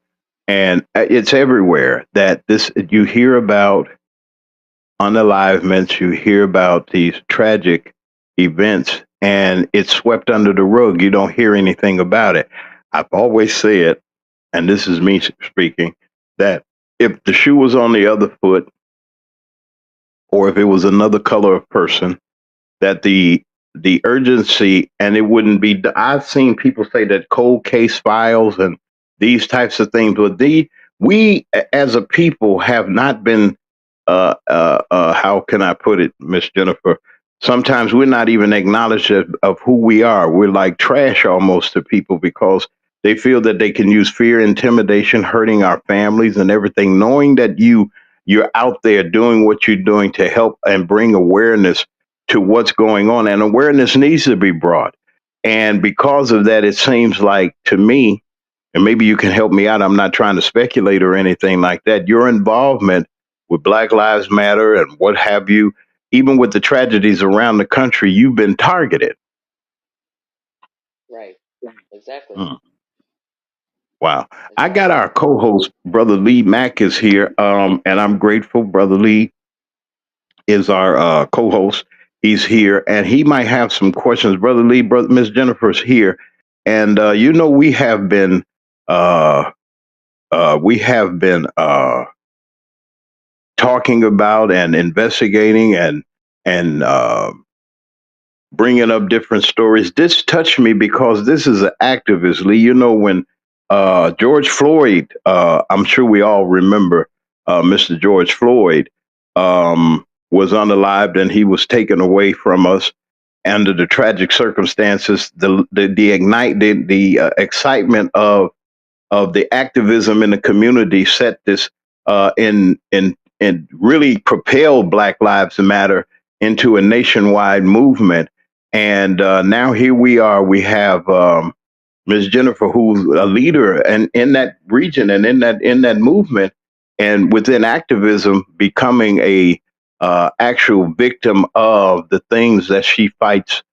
And it's everywhere that you hear about unalivements, you hear about these tragic events, and it's swept under the rug. You don't hear anything about it. I've always said, and this is me speaking, that if the shoe was on the other foot, or if it was another color of person, that the urgency, and it wouldn't be. I've seen people say that cold case files and these types of things, but we as a people have not been. How can I put it, Miss Jennifer? Sometimes we're not even acknowledged of who we are. We're like trash almost to people because they feel that they can use fear, intimidation, hurting our families and everything, knowing that you're out there doing what you're doing to help and bring awareness to what's going on, and awareness needs to be brought. And because of that, it seems like to me, and maybe you can help me out. I'm not trying to speculate or anything like that. Your involvement with Black Lives Matter and what have you, even with the tragedies around the country, you've been targeted. Right. Exactly. Mm, wow. I got Exactly. our co-host, Brother Lee Mack, is here, and I'm grateful. Brother Lee is our co-host. He's here, and he might have some questions. Brother Lee, brother Miss Jennifer's here, and uh, we have been talking about and investigating and bringing up different stories. This touched me because this is an activist, Lee. You know, when George Floyd, I'm sure we all remember Mr. George Floyd was unalived and he was taken away from us under the tragic circumstances. The excitement of the activism in the community set this in really propelled Black Lives Matter into a nationwide movement. And now here we are. We have Ms. Jennifer, who's a leader and in that region and in that movement, and within activism, becoming a actual victim of the things that she fights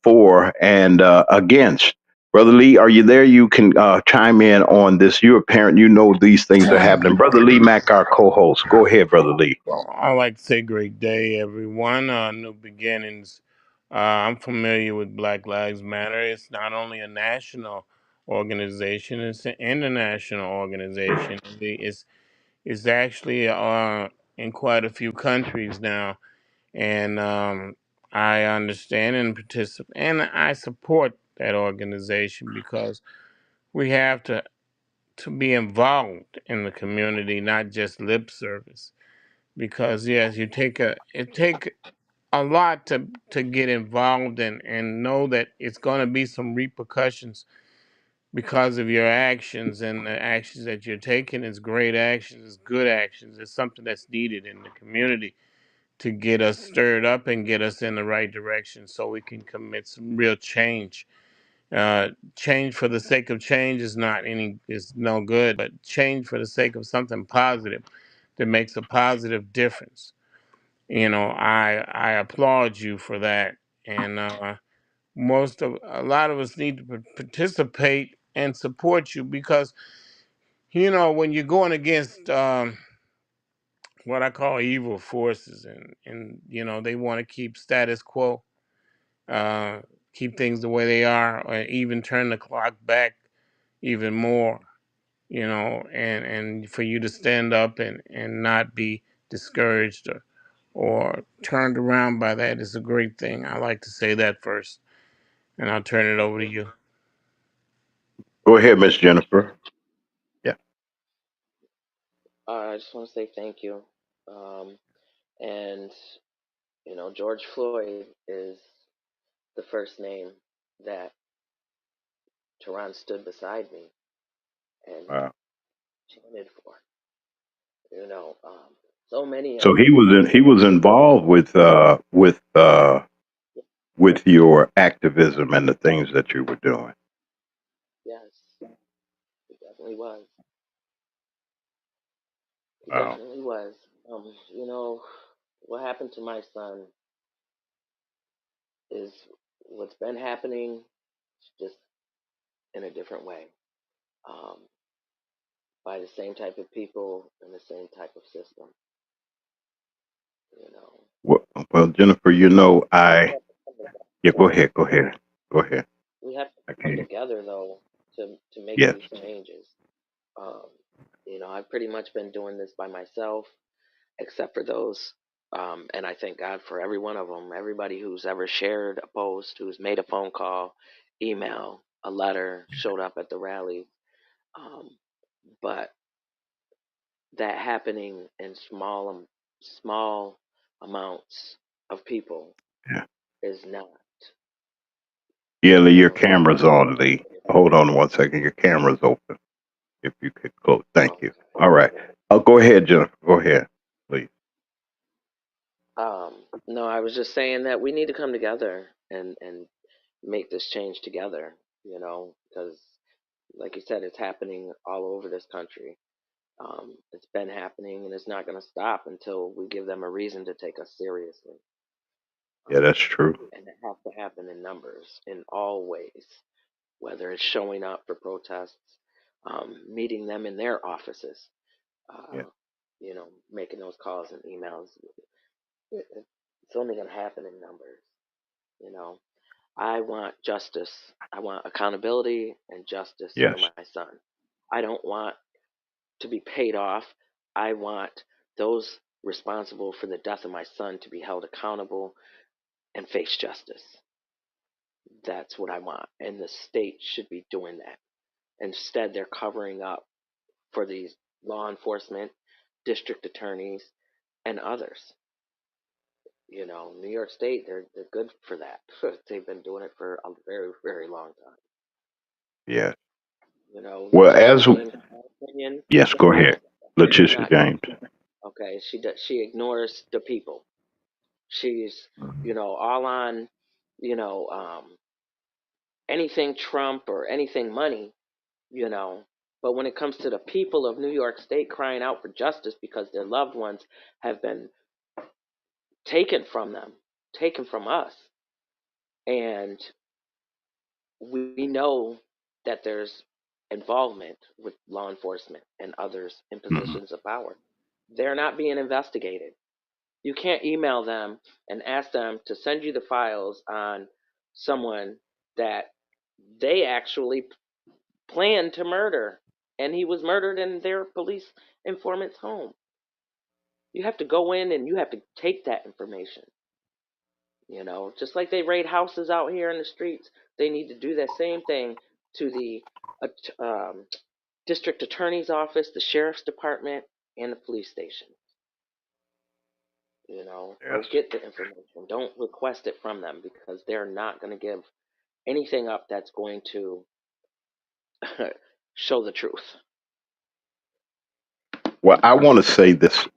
for and against. Brother Lee, are you there? You can chime in on this. You're a parent. You know these things are happening. Brother Lee Mack, our co-host. Go ahead, Brother Lee. Well, I like to say great day, everyone. New beginnings. I'm familiar with Black Lives Matter. It's not only a national organization; it's an international organization. It's actually in quite a few countries now, and I understand and participate, and I support that organization because we have to be involved in the community, not just lip service, because yes, it take a lot to get involved and know that it's going to be some repercussions because of your actions, and the actions that you're taking is great actions, is good actions, it's something that's needed in the community to get us stirred up and get us in the right direction so we can commit some real change. Change for the sake of change is no good, but change for the sake of something positive that makes a positive difference. I applaud you for that, and most of a lot of us need to participate and support you because when you're going against what I call evil forces, and they want to keep status quo, uh, keep things the way they are, or even turn the clock back even more. And for you to stand up and not be discouraged or turned around by that is a great thing. I like to say that first, and I'll turn it over to you. Go ahead, Miss Jennifer. Yeah. I just want to say thank you. And George Floyd is the first name that Tehran stood beside me and Wow. chanted for. You know, um, so many So of he was involved with your activism and the things that you were doing. yes, he definitely was. He Wow. definitely was. You know, what happened to my son is what's been happening, just in a different way, um, by the same type of people and the same type of system. You know, Well, well, Jennifer, we I have to come yeah. Go together. ahead. Go ahead. Go ahead. We have to come Okay. together though to make Yes. these changes. Um, I've pretty much been doing this by myself, except for those. And I thank God for every one of them. Everybody who's ever shared a post, who's made a phone call, email, a letter, showed up at the rally. Um, but that happening in small amounts of people Yeah. is not, Yeah, Lee, your that's camera's not on, Lee. Hold on one second. Your camera's open. If you could close. Thank oh, you. All right. Go ahead, Jennifer. Go ahead, please. no, I was just saying that we need to come together and make this change together, because like you said, it's happening all over this country. It's been happening and it's not going to stop until we give them a reason to take us seriously. Yeah, that's true. And it has to happen in numbers in all ways, whether it's showing up for protests, meeting them in their offices, Yeah. uh, making those calls and emails. It's only going to happen in numbers. You know, I want justice. I want accountability and justice for Yes. my son. I don't want to be paid off. I want those responsible for the death of my son to be held accountable and face justice. That's what I want. And the state should be doing that. Instead, they're covering up for these law enforcement, district attorneys, and others. New York State, they're good for that. They've been doing it for a very, very long time. Yeah. Well, This as woman, in my opinion, yes, go uh, ahead, she's Letitia not good. James. Okay, she ignores the people. She's all on you know anything Trump or anything money, you know. But when it comes to the people of New York State crying out for justice because their loved ones have been taken from them, taken from us, and we know that there's involvement with law enforcement and others in Hmm. positions of power, they're not being investigated. You can't email them and ask them to send you the files on someone that they actually planned to murder, and he was murdered in their police informant's home. You have to go in and you have to take that information. Just like they raid houses out here in the streets, they need to do that same thing to the um, district attorney's office, the sheriff's department, and the police station. Go Yes. get the information. Don't request it from them because they're not going to give anything up that's going to show the truth. Well, I want to say this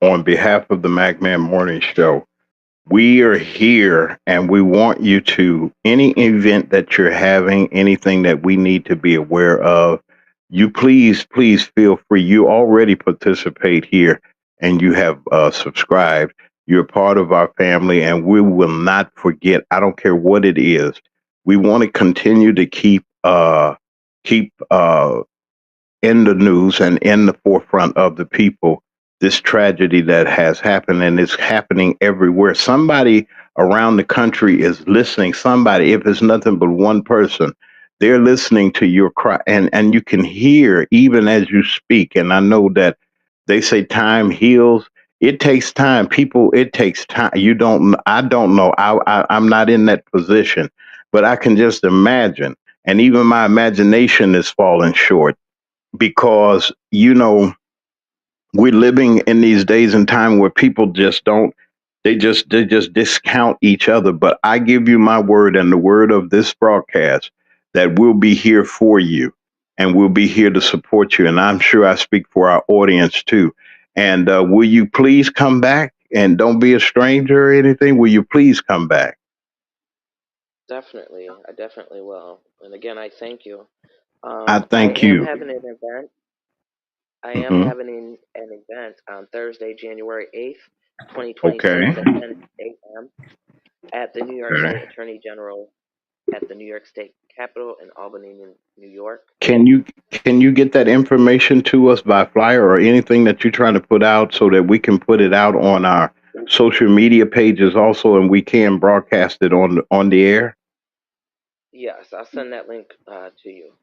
on behalf of the Macman Morning Show. We are here and we want you to, any event that you're having, anything that we need to be aware of, you please feel free. You already participate here and you have subscribed. You're part of our family and we will not forget. I don't care what it is. We want to continue to keep in the news and in the forefront of the people this tragedy that has happened and it's happening everywhere. Somebody around the country is listening. Somebody, if it's nothing but one person, they're listening to your cry and you can hear even as you speak. And I know that they say time heals. It takes time. People, it takes time. I don't know. I'm not in that position, but I can just imagine. And even my imagination is falling short because we're living in these days and time where people just don't they just discount each other. But I give you my word and the word of this broadcast that we'll be here for you and we'll be here to support you, and I'm sure I speak for our audience too. And will you please come back and don't be a stranger or anything? Will you please come back? Definitely, I definitely will. And again, I thank you. I I thank am you. having an event. I am Hmm. having an event on Thursday, January 8th, 2026 Okay. at 10 a.m. at the New York State Okay. Attorney General at the New York State Capitol in Albany, New York. Can you get that information to us by flyer or anything that you're trying to put out so that we can put it out on our social media pages also and we can broadcast it on the air? Yes, I'll send that link to you.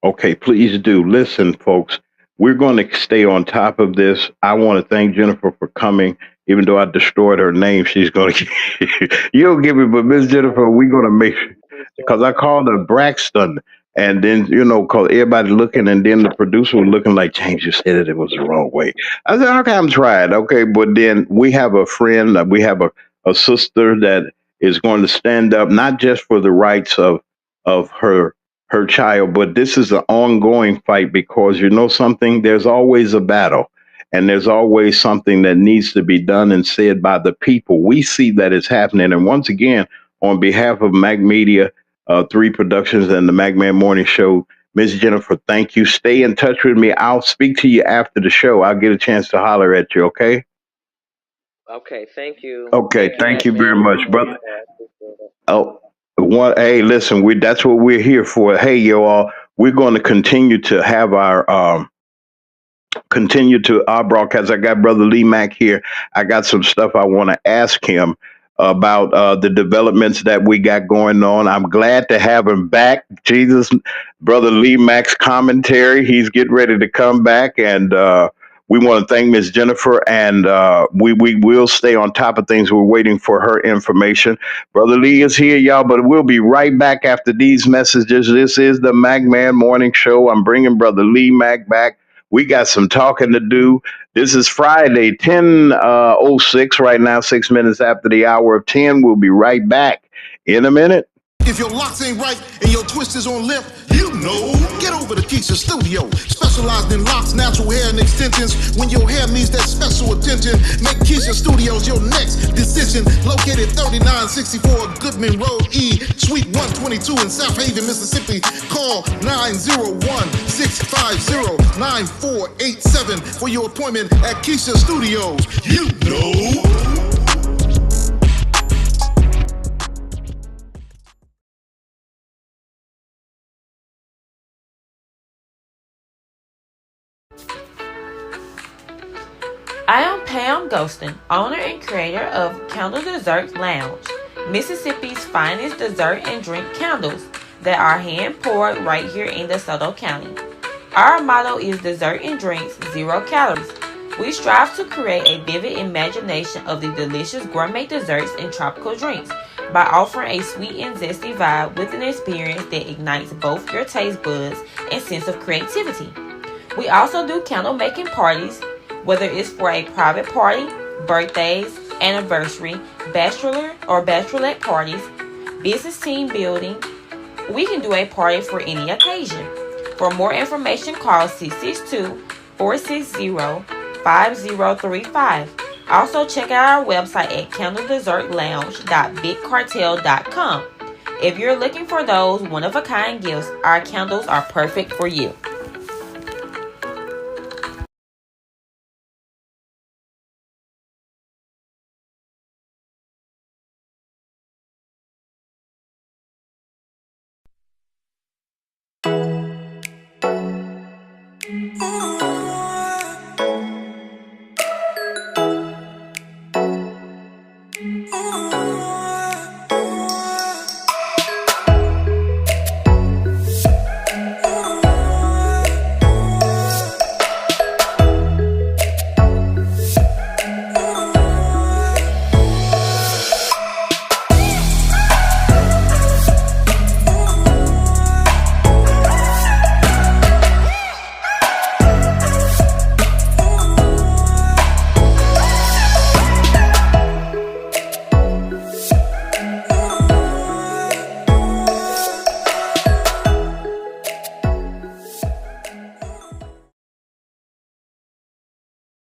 Okay, please do. Listen, folks, we're going to stay on top of this. I want to thank Jennifer for coming. Even though I destroyed her name, she's going to, you'll give it, but Miss Jennifer, we're going to make sure, because I called her Braxton. And then, because everybody looking, and then the producer was looking like, James, you said it was the wrong way. I said, okay, I'm trying. Okay, but then we have a friend, we have a sister that is going to stand up, not just for the rights of her child, but this is an ongoing fight because you know something, there's always a battle and there's always something that needs to be done and said by the people. We see that it's happening. And once again, on behalf of Mac Media, Three Productions, and the Macman Morning Show, Miss Jennifer, thank you. Stay in touch with me. I'll speak to you after the show. I'll get a chance to holler at you, okay? Okay, thank you. Okay, Thank you, thank Mac you Man, very for much, calling me brother. back. Appreciate it. Oh, hey, listen, that's what we're here for. Hey, you all, we're going to continue to our broadcast. I got Brother Lee Mack here. I got some stuff I want to ask him about the developments that we got going on. I'm glad to have him back. Jesus, Brother Lee Mack's commentary. He's getting ready to come back, and we want to thank Miss Jennifer, and we will stay on top of things. We're waiting for her information. Brother Lee is here, y'all, but we'll be right back after these messages. This is the Macman Morning Show. I'm bringing Brother Lee Mack back. We got some talking to do. This is Friday, 10:06 right now, 6 minutes after the hour of 10. We'll be right back in a minute. If your locks ain't right and your twist is on limp, you know. Get over to Keisha Studio. Specialized in locks, natural hair, and extensions. When your hair needs that special attention, make Keisha Studios your next decision. Located 3964 Goodman Road E, Suite 122 in South Haven, Mississippi. Call 901-650-9487 for your appointment at Keisha Studios. You know. I am Pam Ghostin, owner and creator of Candle Dessert Lounge, Mississippi's finest dessert and drink candles that are hand poured right here in DeSoto County. Our motto is dessert and drinks, 0 calories. We strive to create a vivid imagination of the delicious gourmet desserts and tropical drinks by offering a sweet and zesty vibe with an experience that ignites both your taste buds and sense of creativity. We also do candle making parties, whether it's for a private party, birthdays, anniversary, bachelor or bachelorette parties, business team building. We can do a party for any occasion. For more information, call 662-460-5035. Also, check out our website at candledessertlounge.bigcartel.com. If you're looking for those one-of-a-kind gifts, our candles are perfect for you.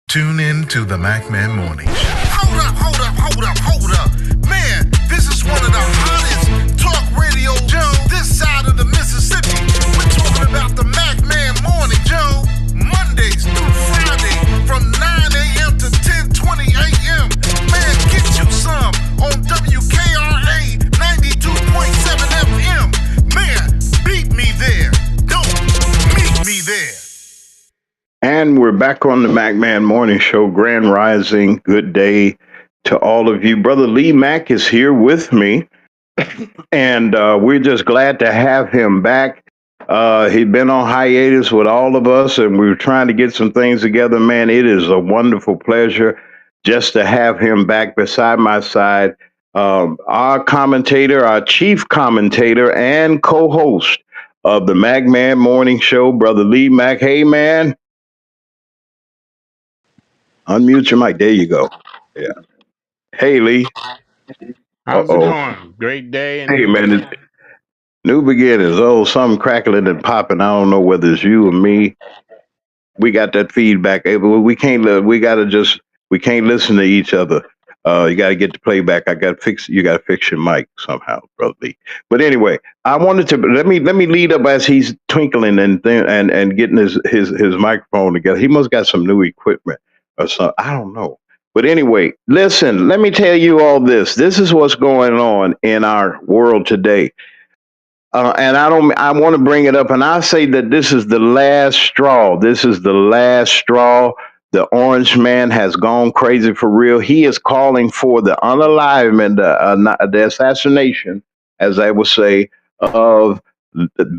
Tune in to the Macman Morning Show. Hold up. Man, this is one of the hottest talk radio shows this side of the Mississippi. We're talking about the Macman Morning Show. Mondays through Friday from 9 a.m. to 10:20 a.m. Man, get you some on WKRA 92.7 FM. Man, beat me there. Don't meet me there. And we're back on the Macman Morning Show. Grand Rising. Good day to all of you. Brother Lee Mack is here with me, and we're just glad to have him back. He'd been on hiatus with all of us, and we were trying to get some things together. Man, it is a wonderful pleasure just to have him back beside my side. Our commentator, our chief commentator, and co-host of the Magman Morning Show, Brother Lee Mack. Hey, man, unmute your mic. There you go. Yeah. Hey, Lee. Uh How's it oh. going? Great day and Hey, new man. beginning. New beginnings. Oh, something crackling and popping. I don't know whether it's you or me. We got that feedback. We can't. We gotta just. We can't listen to each other. You got to get the playback. I got to fix. You got to fix your mic somehow, brother Lee. But anyway, I wanted to let me lead up as he's twinkling and getting his microphone together. He must got some new equipment or something. I don't know. But anyway, listen. Let me tell you all this. This is what's going on in our world today. And I don't. I want to bring it up, and I say that this is the last straw. This is the last straw. The orange man has gone crazy for real. He is calling for the unalivement, the assassination, as I would say, of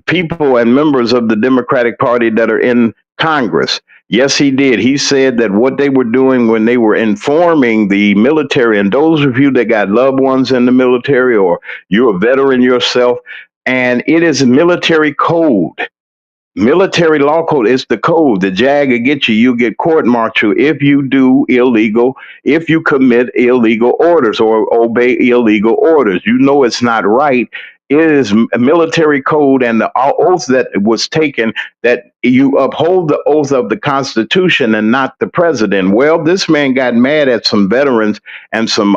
people and members of the Democratic Party that are in Congress. Yes, he did. He said that what they were doing when they were informing the military, and those of you that got loved ones in the military or you're a veteran yourself, and it is military code. Military law code is the code. The JAG will get you. You get court martial if you do illegal, if you commit illegal orders or obey illegal orders. You know it's not right. It is a military code and the oath that was taken that you uphold the oath of the Constitution and not the president. Well, this man got mad at and some veterans and some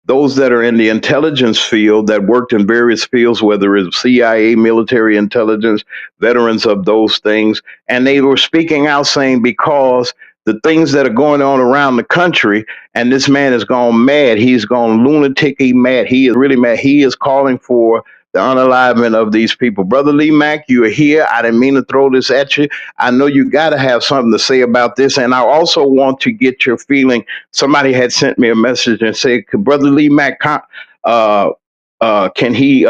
those that are in the intelligence field that worked in various fields, whether it's CIA, military intelligence, veterans of those things, and they were speaking out saying because the things that are going on around the country, and this man has gone mad. He's gone lunatic. He mad. He is really mad. He is calling for the unalivement of these people. Brother Lee Mack, you are here. I didn't mean to throw this at you. I know you got to have something to say about this, and I also want to get your feeling. Somebody had sent me a message and said, "Could Brother Lee Mack, uh, can he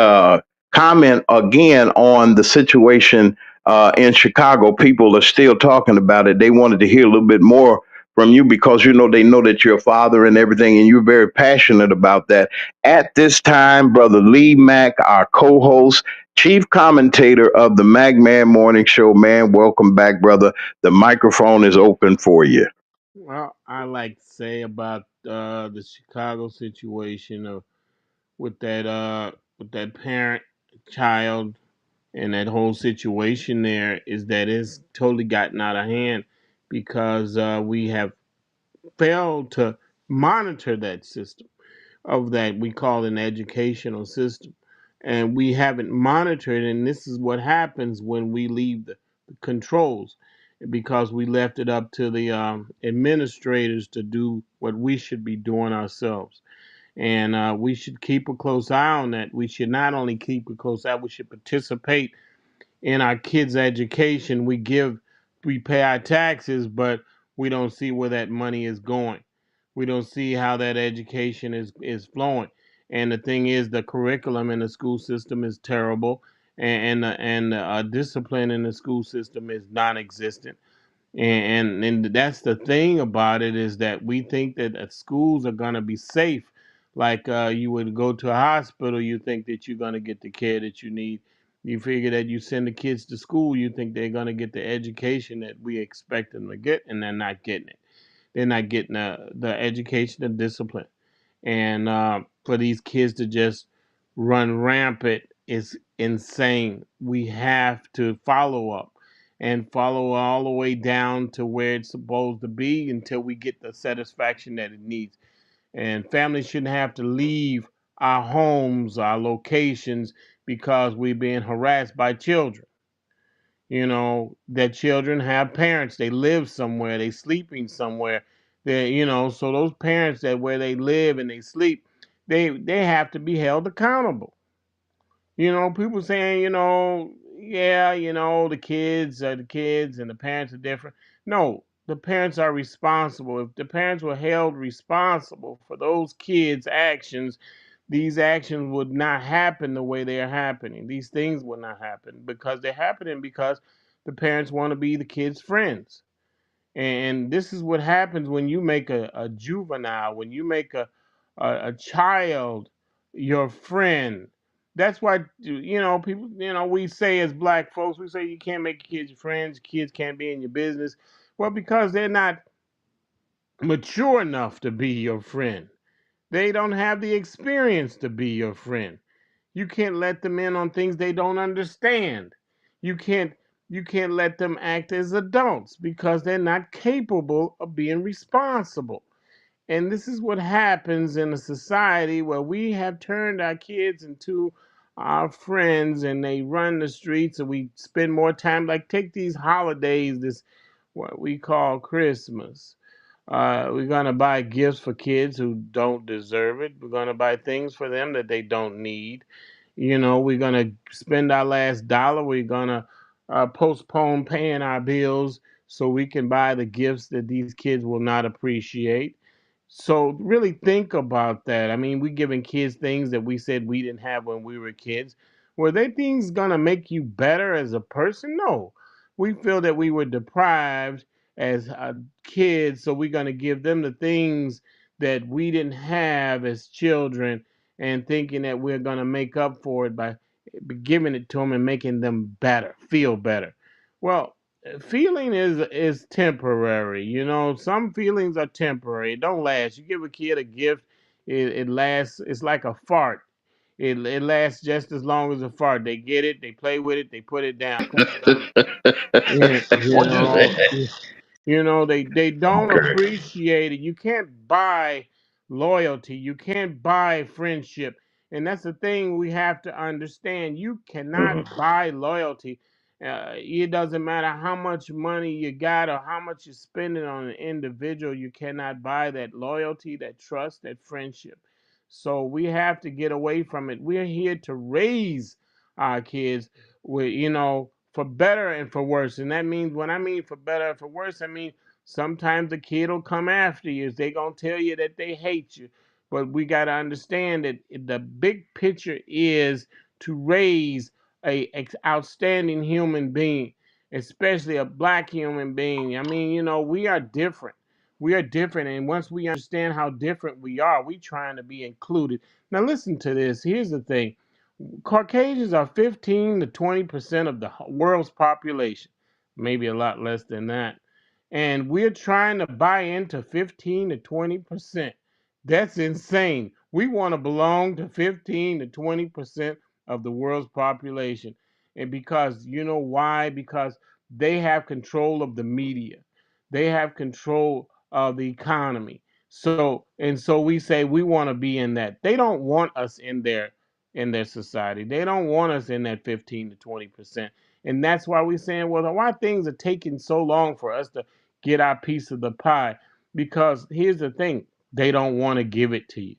comment again on the situation in Chicago?" People are still talking about it. They wanted to hear a little bit more from you because they know that you're a father and everything, and you're very passionate about that. At this time, Brother Lee Mack, our co-host, chief commentator of the Magman Morning Show, man, welcome back, brother. The microphone is open for you. Well, I like to say about the Chicago situation with that parent child and that whole situation there is that it's totally gotten out of hand because we have failed to monitor that system of that we call an educational system. And we haven't monitored, and this is what happens when we leave the controls because we left it up to the administrators to do what we should be doing ourselves. And we should keep a close eye on that. We should not only keep a close eye, we should participate in our kids' education. We pay our taxes, but we don't see where that money is going. We don't see how that education is flowing. And the thing is, the curriculum in the school system is terrible, and the discipline in the school system is non-existent. And that's the thing about it is that we think that schools are going to be safe. Like you would go to a hospital, you think that you're going to get the care that you need. You figure that you send the kids to school, you think they're going to get the education that we expect them to get, and they're not getting it. They're not getting the education and discipline. And for these kids to just run rampant is insane. We have to follow up and follow all the way down to where it's supposed to be until we get the satisfaction that it needs. And families shouldn't have to leave our homes, our locations, because we're being harassed by children. That children have parents, they live somewhere, they sleeping somewhere. So those parents that where they live and they sleep, they have to be held accountable. People saying, yeah, the kids are the kids and the parents are different. No, the parents are responsible. If the parents were held responsible for those kids' actions, these actions would not happen the way they are happening. These things would not happen because they're happening because the parents want to be the kids' friends. And this is what happens when you make a juvenile, when you make a child your friend. That's why, people, we say as black folks, we say you can't make kids your friends, kids can't be in your business. Well, because they're not mature enough to be your friend. They don't have the experience to be your friend. You can't let them in on things they don't understand. You can't you can't let them act as adults because they're not capable of being responsible. And this is what happens in a society where we have turned our kids into our friends and they run the streets and we spend more time, like take these holidays, this what we call Christmas. We're gonna buy gifts for kids who don't deserve it. We're gonna buy things for them that they don't need. We're gonna spend our last dollar. We're gonna postpone paying our bills so we can buy the gifts that these kids will not appreciate. So really think about that. I mean, we giving kids things that we said we didn't have when we were kids. Were they things gonna make you better as a person? No. We feel that we were deprived as kids, so we're gonna give them the things that we didn't have as children, and thinking that we're gonna make up for it by giving it to them and making them better, feel better. Well, feeling is temporary. Some feelings are temporary. It don't last. You give a kid a gift, it lasts. It's like a fart. It lasts just as long as a fart. They get it, they play with it, they put it down a couple times. Yeah, What'd you say? they don't Okay. appreciate it. You can't buy loyalty. You can't buy friendship. And that's the thing we have to understand. You Hmm. cannot buy loyalty. It doesn't matter how much money you got or how much you're spending on an individual. You cannot buy that loyalty, that trust, that friendship. So we have to get away from it. We're here to raise our kids with, for better and for worse. And that means, when I mean for better and for worse, I mean sometimes the kid will come after you. They gonna tell you that they hate you. But we gotta understand that the big picture is to raise outstanding human being, especially a black human being. I mean, we are different. We are different, and once we understand how different we are, we trying to be included. Now, listen to this. Here's the thing: Caucasians are 15 to 20% of the world's population, maybe a lot less than that. And we're trying to buy into 15 to 20%. That's insane. We want to belong to 15 to 20% of the world's population. And because, you know why? Because they have control of the media, they have control of the economy. So we say we want to be in that. They don't want us in their society. They don't want us in that 15 to 20%. And that's why we're saying, well, why things are taking so long for us to get our piece of the pie? Because here's the thing, they don't want to give it to you.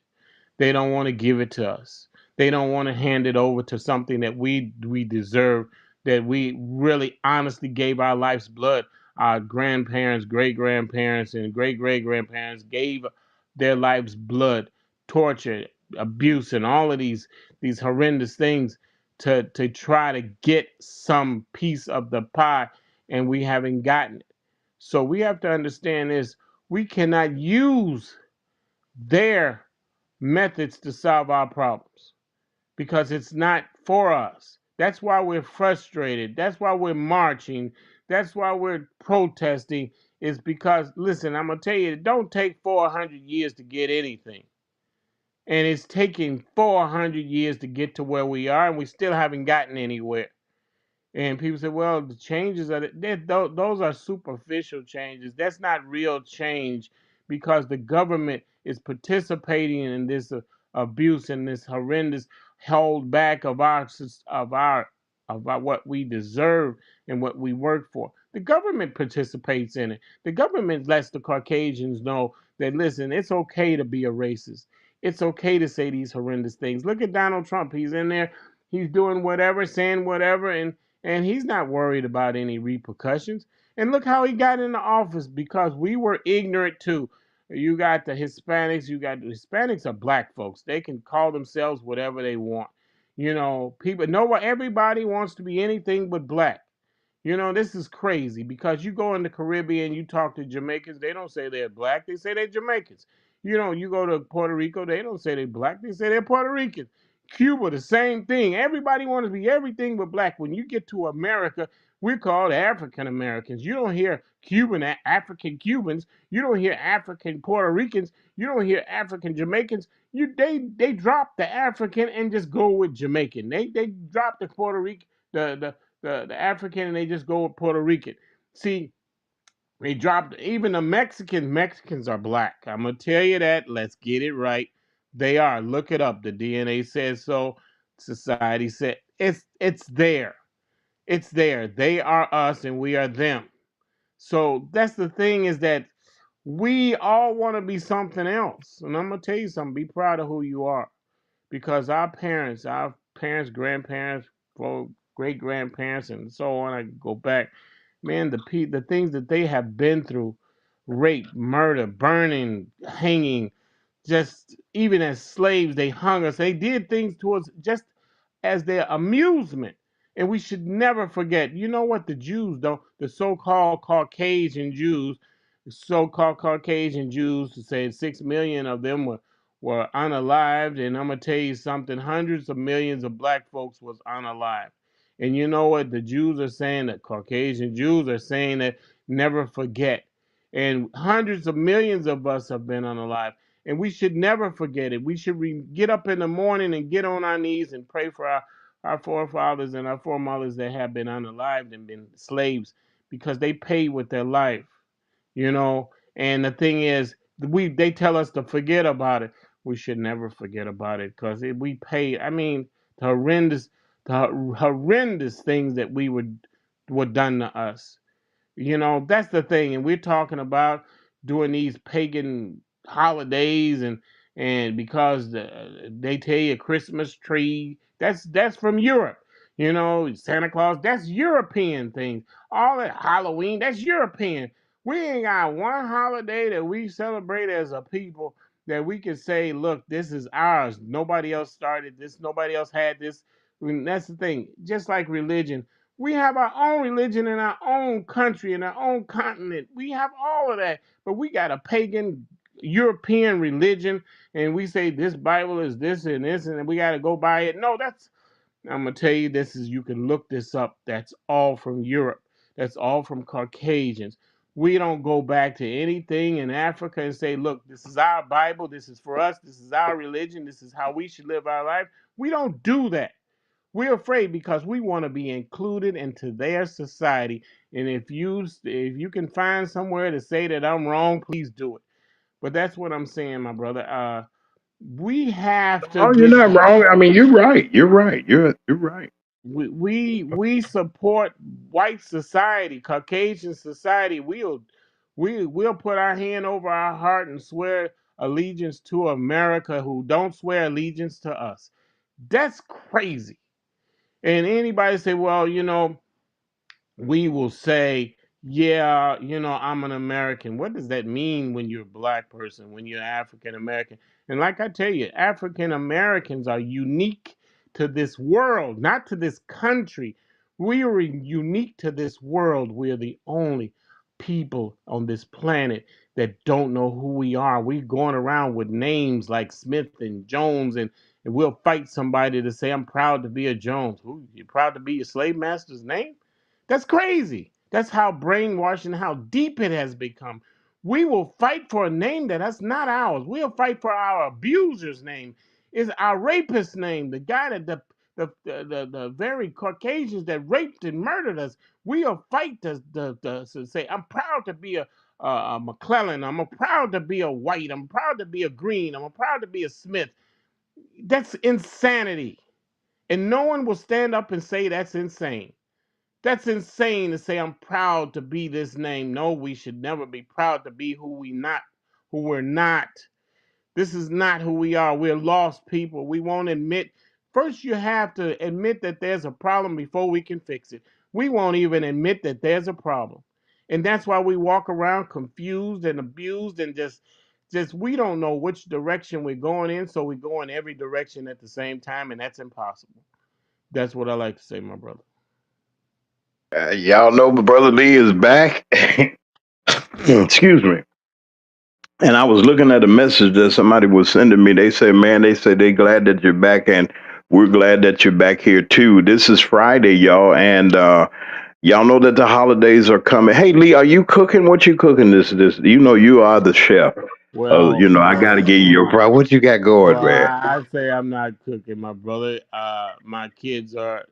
They don't want to give it to us. They don't want to hand it over to something that we deserve, that we really honestly gave our life's blood. Our grandparents, great grandparents, and great great grandparents gave their life's blood, torture, abuse, and all of these horrendous things to try to get some piece of the pie, and we haven't gotten it. So we have to understand this: we cannot use their methods to solve our problems because it's not for us. That's why we're frustrated. That's why we're marching. That's why we're protesting. Is because, listen, I'm going to tell you, it don't take 400 years to get anything. And it's taking 400 years to get to where we are, and we still haven't gotten anywhere. And people say, well, the changes are those are superficial changes. That's not real change because the government is participating in this abuse and this horrendous hold back of our what we deserve and what we work for. The government participates in it. The government lets the Caucasians know that, listen, it's okay to be a racist. It's okay to say these horrendous things. Look at Donald Trump. He's in there. He's doing whatever, saying whatever, and he's not worried about any repercussions. And look how he got into office, because we were ignorant too. You got the Hispanics. You got the Hispanics are black folks. They can call themselves whatever they want. People know everybody wants to be anything but black. This is crazy because you go in the Caribbean, you talk to Jamaicans, they don't say they're black, they say they're Jamaicans. You go to Puerto Rico, they don't say they're black, they say they're Puerto Rican. Cuba, the same thing. Everybody wants to be everything but black. When you get to America, we're called African Americans. You don't hear African Cubans. You don't hear African Puerto Ricans. You don't hear African Jamaicans. They drop the African and just go with Jamaican. They drop the Puerto Rican the African and they just go with Puerto Rican. See, they dropped even the Mexicans. Mexicans are black. I'm gonna tell you that. Let's get it right. They are. Look it up. The DNA says so. Society said it's there. It's there. They are us and we are them. So that's the thing is that we all want to be something else. And I'm gonna tell you something. Be proud of who you are because our parents, grandparents, great grandparents, and so on. I go back, man. The things that they have been through, rape, murder, burning, hanging, just even as slaves, they hung us. They did things to us just as their amusement. And we should never forget. You know what? The Jews, though, the so-called Caucasian Jews, to say 6 million of them were unalived. And I'm gonna tell you something: hundreds of millions of black folks was unalived. And you know what? The Jews are saying that Caucasian Jews are saying that never forget. And hundreds of millions of us have been unalived. And we should never forget it. We should get up in the morning and get on our knees and pray for our forefathers and our foremothers that have been unalived and been slaves because they paid with their life, you know. And the thing is, they tell us to forget about it. We should never forget about it because we paid. I mean, the horrendous things that were done to us. That's the thing. And we're talking about doing these pagan holidays and because they tell you Christmas tree, that's from Europe. Santa Claus, that's European things. All that Halloween, that's European. We ain't got one holiday that we celebrate as a people that we can say, look, this is ours. Nobody else started this. Nobody else had this. That's the thing. Just like religion, we have our own religion in our own country, in our own continent. We have all of that. But we got a pagan European religion, and we say this Bible is this, and we got to go by it. No, I'm going to tell you you can look this up. That's all from Europe. That's all from Caucasians. We don't go back to anything in Africa and say, look, this is our Bible. This is for us. This is our religion. This is how we should live our life. We don't do that. We're afraid because we want to be included into their society. And if you can find somewhere to say that I'm wrong, please do it. But that's what I'm saying, my brother. We have to Oh, you're get not wrong. I mean, you're right. You're right. You're right. we support white society, Caucasian society. We'll put our hand over our heart and swear allegiance to America who don't swear allegiance to us. That's crazy. And anybody say, well, we will say, yeah, I'm an American. What does that mean when you're a black person, when you're African American? And like I tell you, African Americans are unique to this world, not to this country. We are unique to this world. We are the only people on this planet that don't know who we are. We're going around with names like Smith and Jones, and we'll fight somebody to say, I'm proud to be a Jones. Who, you proud to be your slave master's name? That's crazy. That's how brainwashed and how deep it has become. We will fight for a name that's not ours. We'll fight for our abuser's name. Is our rapist's name, the guy that the very Caucasians that raped and murdered us. We'll fight to say, I'm proud to be a McClellan. I'm proud to be a White. I'm proud to be a Green. I'm proud to be a Smith. That's insanity. And no one will stand up and say that's insane. That's insane to say I'm proud to be this name. No, we should never be proud to be who we're not. This is not who we are. We're lost people. We won't admit. First, you have to admit that there's a problem before we can fix it. We won't even admit that there's a problem. And that's why we walk around confused and abused and just just we don't know which direction we're going in, so we go in every direction at the same time, and that's impossible. That's what I like to say, my brother. Y'all know my brother Lee is back. Excuse me. And I was looking at a message that somebody was sending me. They said, "Man, they say they glad that you're back, and we're glad that you're back here too." This is Friday, y'all, and y'all know that the holidays are coming. Hey, Lee, are you cooking? What you cooking this? You know, you are the chef. Well, I got to give you your pride. What you got going, well, man? I say I'm not cooking, my brother. My kids are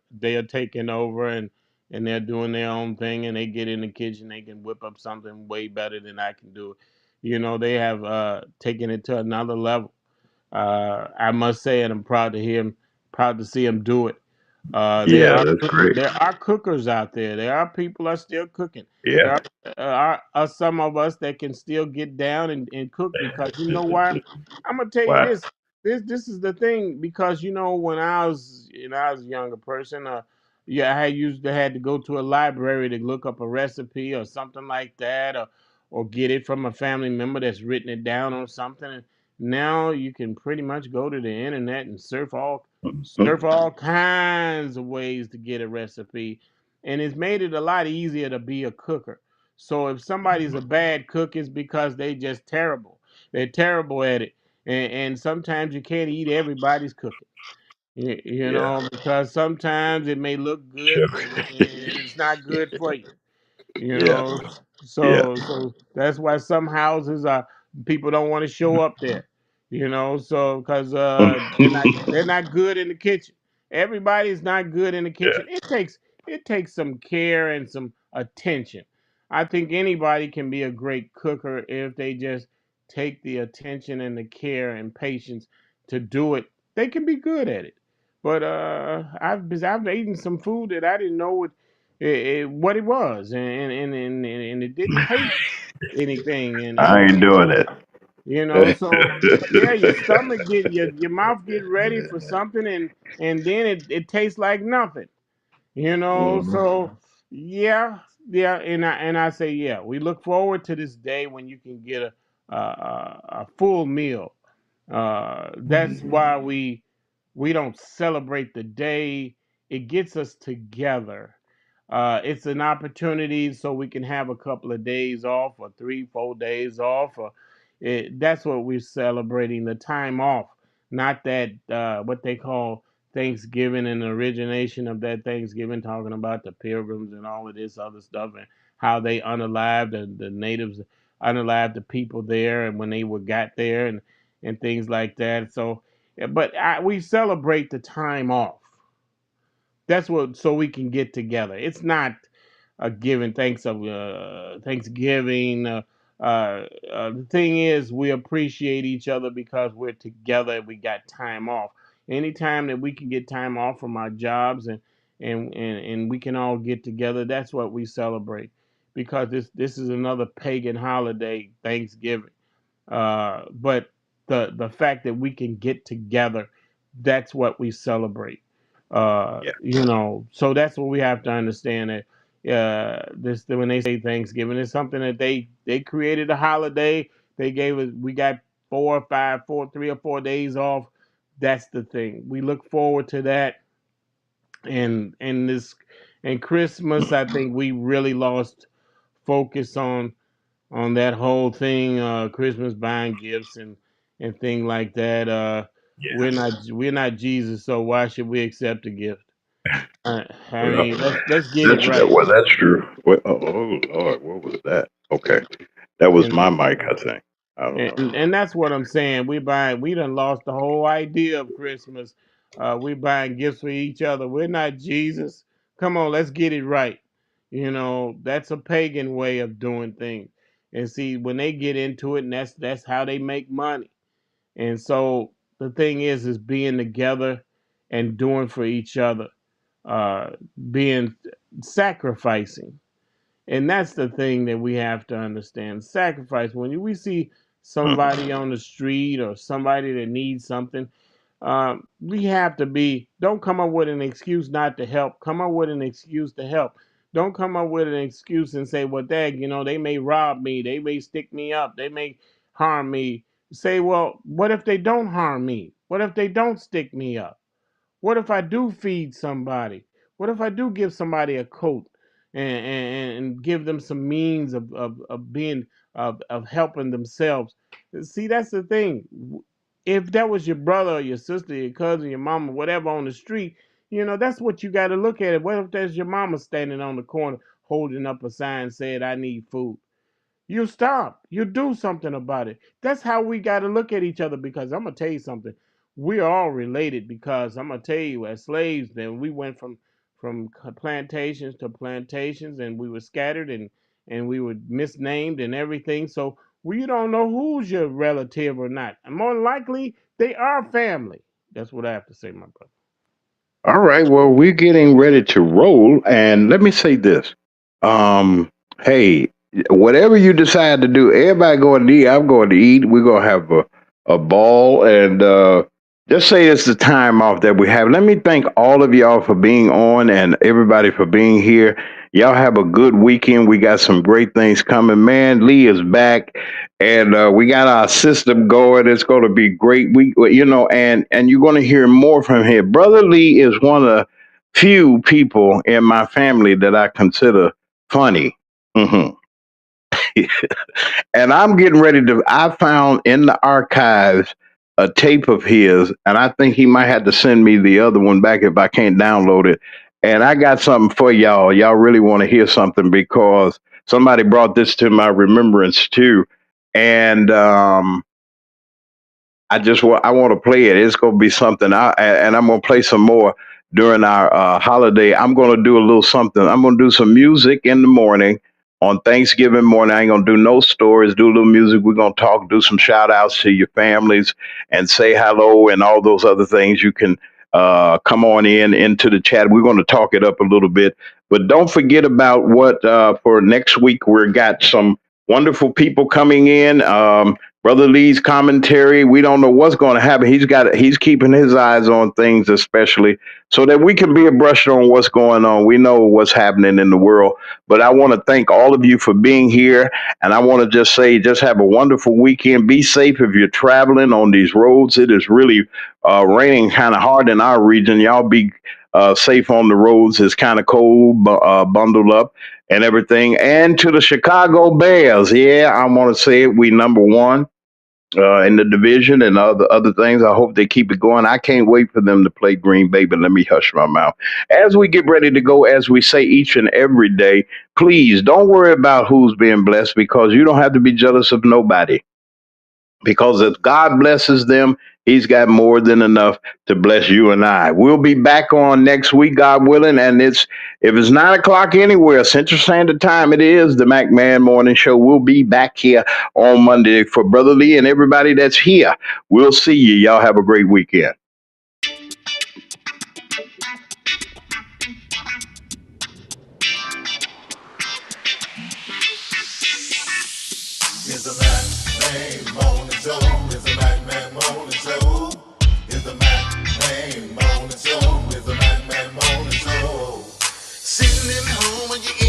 taking over and they're doing their own thing, and they get in the kitchen, they can whip up something way better than I can do. They have taken it to another level. I must say, and I'm proud to see him do it. Yeah, that's great. There are cookers out there. There are people are still cooking. There Yeah, are some of us that can still get down and cook because you know why? I'm gonna tell you wow. this. This is the thing because when I was a younger person, yeah, I used to had to go to a library to look up a recipe or something like that, or get it from a family member that's written it down on something. And now you can pretty much go to the internet and surf all kinds of ways to get a recipe, and it's made it a lot easier to be a cooker. So if somebody's a bad cook, it's because they just terrible. They're terrible at it, and sometimes you can't eat everybody's cooking. Yeah, Because sometimes it may look good chef. and it's not good for you. you Yeah, know yeah. so that's why some houses are people don't want to show up there. So because they're not good in the kitchen. Everybody's not good in the Yeah, kitchen. It takes some care and some attention. I think anybody can be a great cooker if they just take the attention and the care and patience to do it. They can be good at it. But I've eaten some food that I didn't know what it was, and it didn't taste anything, I ain't doing it. so yeah, your stomach your mouth get ready for something, and then it tastes like nothing. Mhm. So yeah, yeah, and I say yeah, we look forward to this day when you can get a full meal. That's why we don't celebrate the day. It gets us together. It's an opportunity so we can have a couple of days off, or 3, 4 days off. That's what we're celebrating, the time off, not that what they call Thanksgiving and the origination of that Thanksgiving, talking about the pilgrims and all of this other stuff and how they unalived the natives, unalived the people there, and when they were got there and things like that. So, yeah, but we celebrate the time off. That's what so we can get together. It's not a giving thanks of Thanksgiving. The thing is, we appreciate each other because we're together and we got time off. Anytime that we can get time off from our jobs and we can all get together, that's what we celebrate. Because this is another pagan holiday, Thanksgiving. But the fact that we can get together, that's what we celebrate. Yeah, So that's what we have to understand, that this when they say Thanksgiving, it's something that they created a holiday. They gave us we got 3 or 4 days off. That's the thing. We look forward to that, and this and Christmas. I think we really lost focus on that whole thing, Christmas buying gifts and thing like that. yeah. We're not Jesus, so why should we accept a gift? I Well, mean, let's get it right. that's true. Oh Lord, what was that? Okay, that was And my mic, I think. I don't know. and that's what I'm saying. We done lost the whole idea of Christmas. We buying gifts for each other. We're not Jesus. Come on, let's get it right. That's a pagan way of doing things. And see, when they get into it, and that's how they make money. And so the thing is being together and doing for each other, uh, being sacrificing. And that's the thing that we have to understand. Sacrifice. We see somebody on the street or somebody that needs something, we have to be, don't come up with an excuse not to help. Come up with an excuse to help. Don't come up with an excuse and say, well, dang, they may rob me. They may stick me up. They may harm me, say, well, what if they don't harm me? What if they don't stick me up? What if I do feed somebody? What if I do give somebody a coat and give them some means of being of helping themselves? See, that's the thing. If that was your brother or your sister, your cousin, your mama, whatever on the street, that's what you got to look at it. What if there's your mama standing on the corner holding up a sign said, "I need food"? You stop. You do something about it. That's how we got to look at each other because I'm going to tell you something. We're all related because I'm going to tell you, as slaves, then we went from plantations to plantations and we were scattered and we were misnamed and everything. So we don't know who's your relative or not. And more likely, they are family. That's what I have to say, my brother. All right. Well, we're getting ready to roll, and let me say this. Um, hey, whatever you decide to do, everybody going to eat. I'm going to eat. We're gonna have a ball, and just say it's the time off that we have. Let me thank all of y'all for being on, and everybody for being here. Y'all have a good weekend. We got some great things coming. Man, Lee is back, and we got our system going. It's going to be great. And you're going to hear more from him. Brother Lee is one of the few people in my family that I consider funny. Hmm. And I'm getting ready to. I found in the archives a tape of his, and I think he might have to send me the other one back if I can't download it. And I got something for y'all. Y'all really want to hear something because somebody brought this to my remembrance too. And I want to play it. It's going to be something. And I'm going to play some more during our holiday. I'm going to do a little something. I'm going to do some music in the morning on Thanksgiving morning. I ain't going to do no stories. Do a little music. We're going to talk. Do some shout outs to your families and say hello and all those other things. You can come on into the chat. We're going to talk it up a little bit. But don't forget about what for next week. We've got some wonderful people coming in. Brother Lee's commentary. We don't know what's going to happen. He's keeping his eyes on things, especially so that we can be abreast on what's going on. We know what's happening in the world. But I want to thank all of you for being here. And I want to just say, just have a wonderful weekend. Be safe if you're traveling on these roads. It is really raining kind of hard in our region. Y'all be safe on the roads. It's kind of cold, bundled up and everything. And to the Chicago Bears, yeah, I want to say it. We number one in the division and other things. I hope they keep it going. I can't wait for them to play Green Bay, but let me hush my mouth. As we get ready to go, as we say each and every day, please don't worry about who's being blessed because you don't have to be jealous of nobody. Because if God blesses them, He's got more than enough to bless you and I. We'll be back on next week, God willing. And if it's 9 o'clock anywhere, Central Standard Time, it is the McMahon Morning Show. We'll be back here on Monday for Brother Lee and everybody that's here. We'll see you. Y'all have a great weekend. It's the Mac Man Morning Show. It's the Mac Man Morning Show. It's the Mac Man Morning Show. It's the Mac Man Morning Show. Sitting at home and you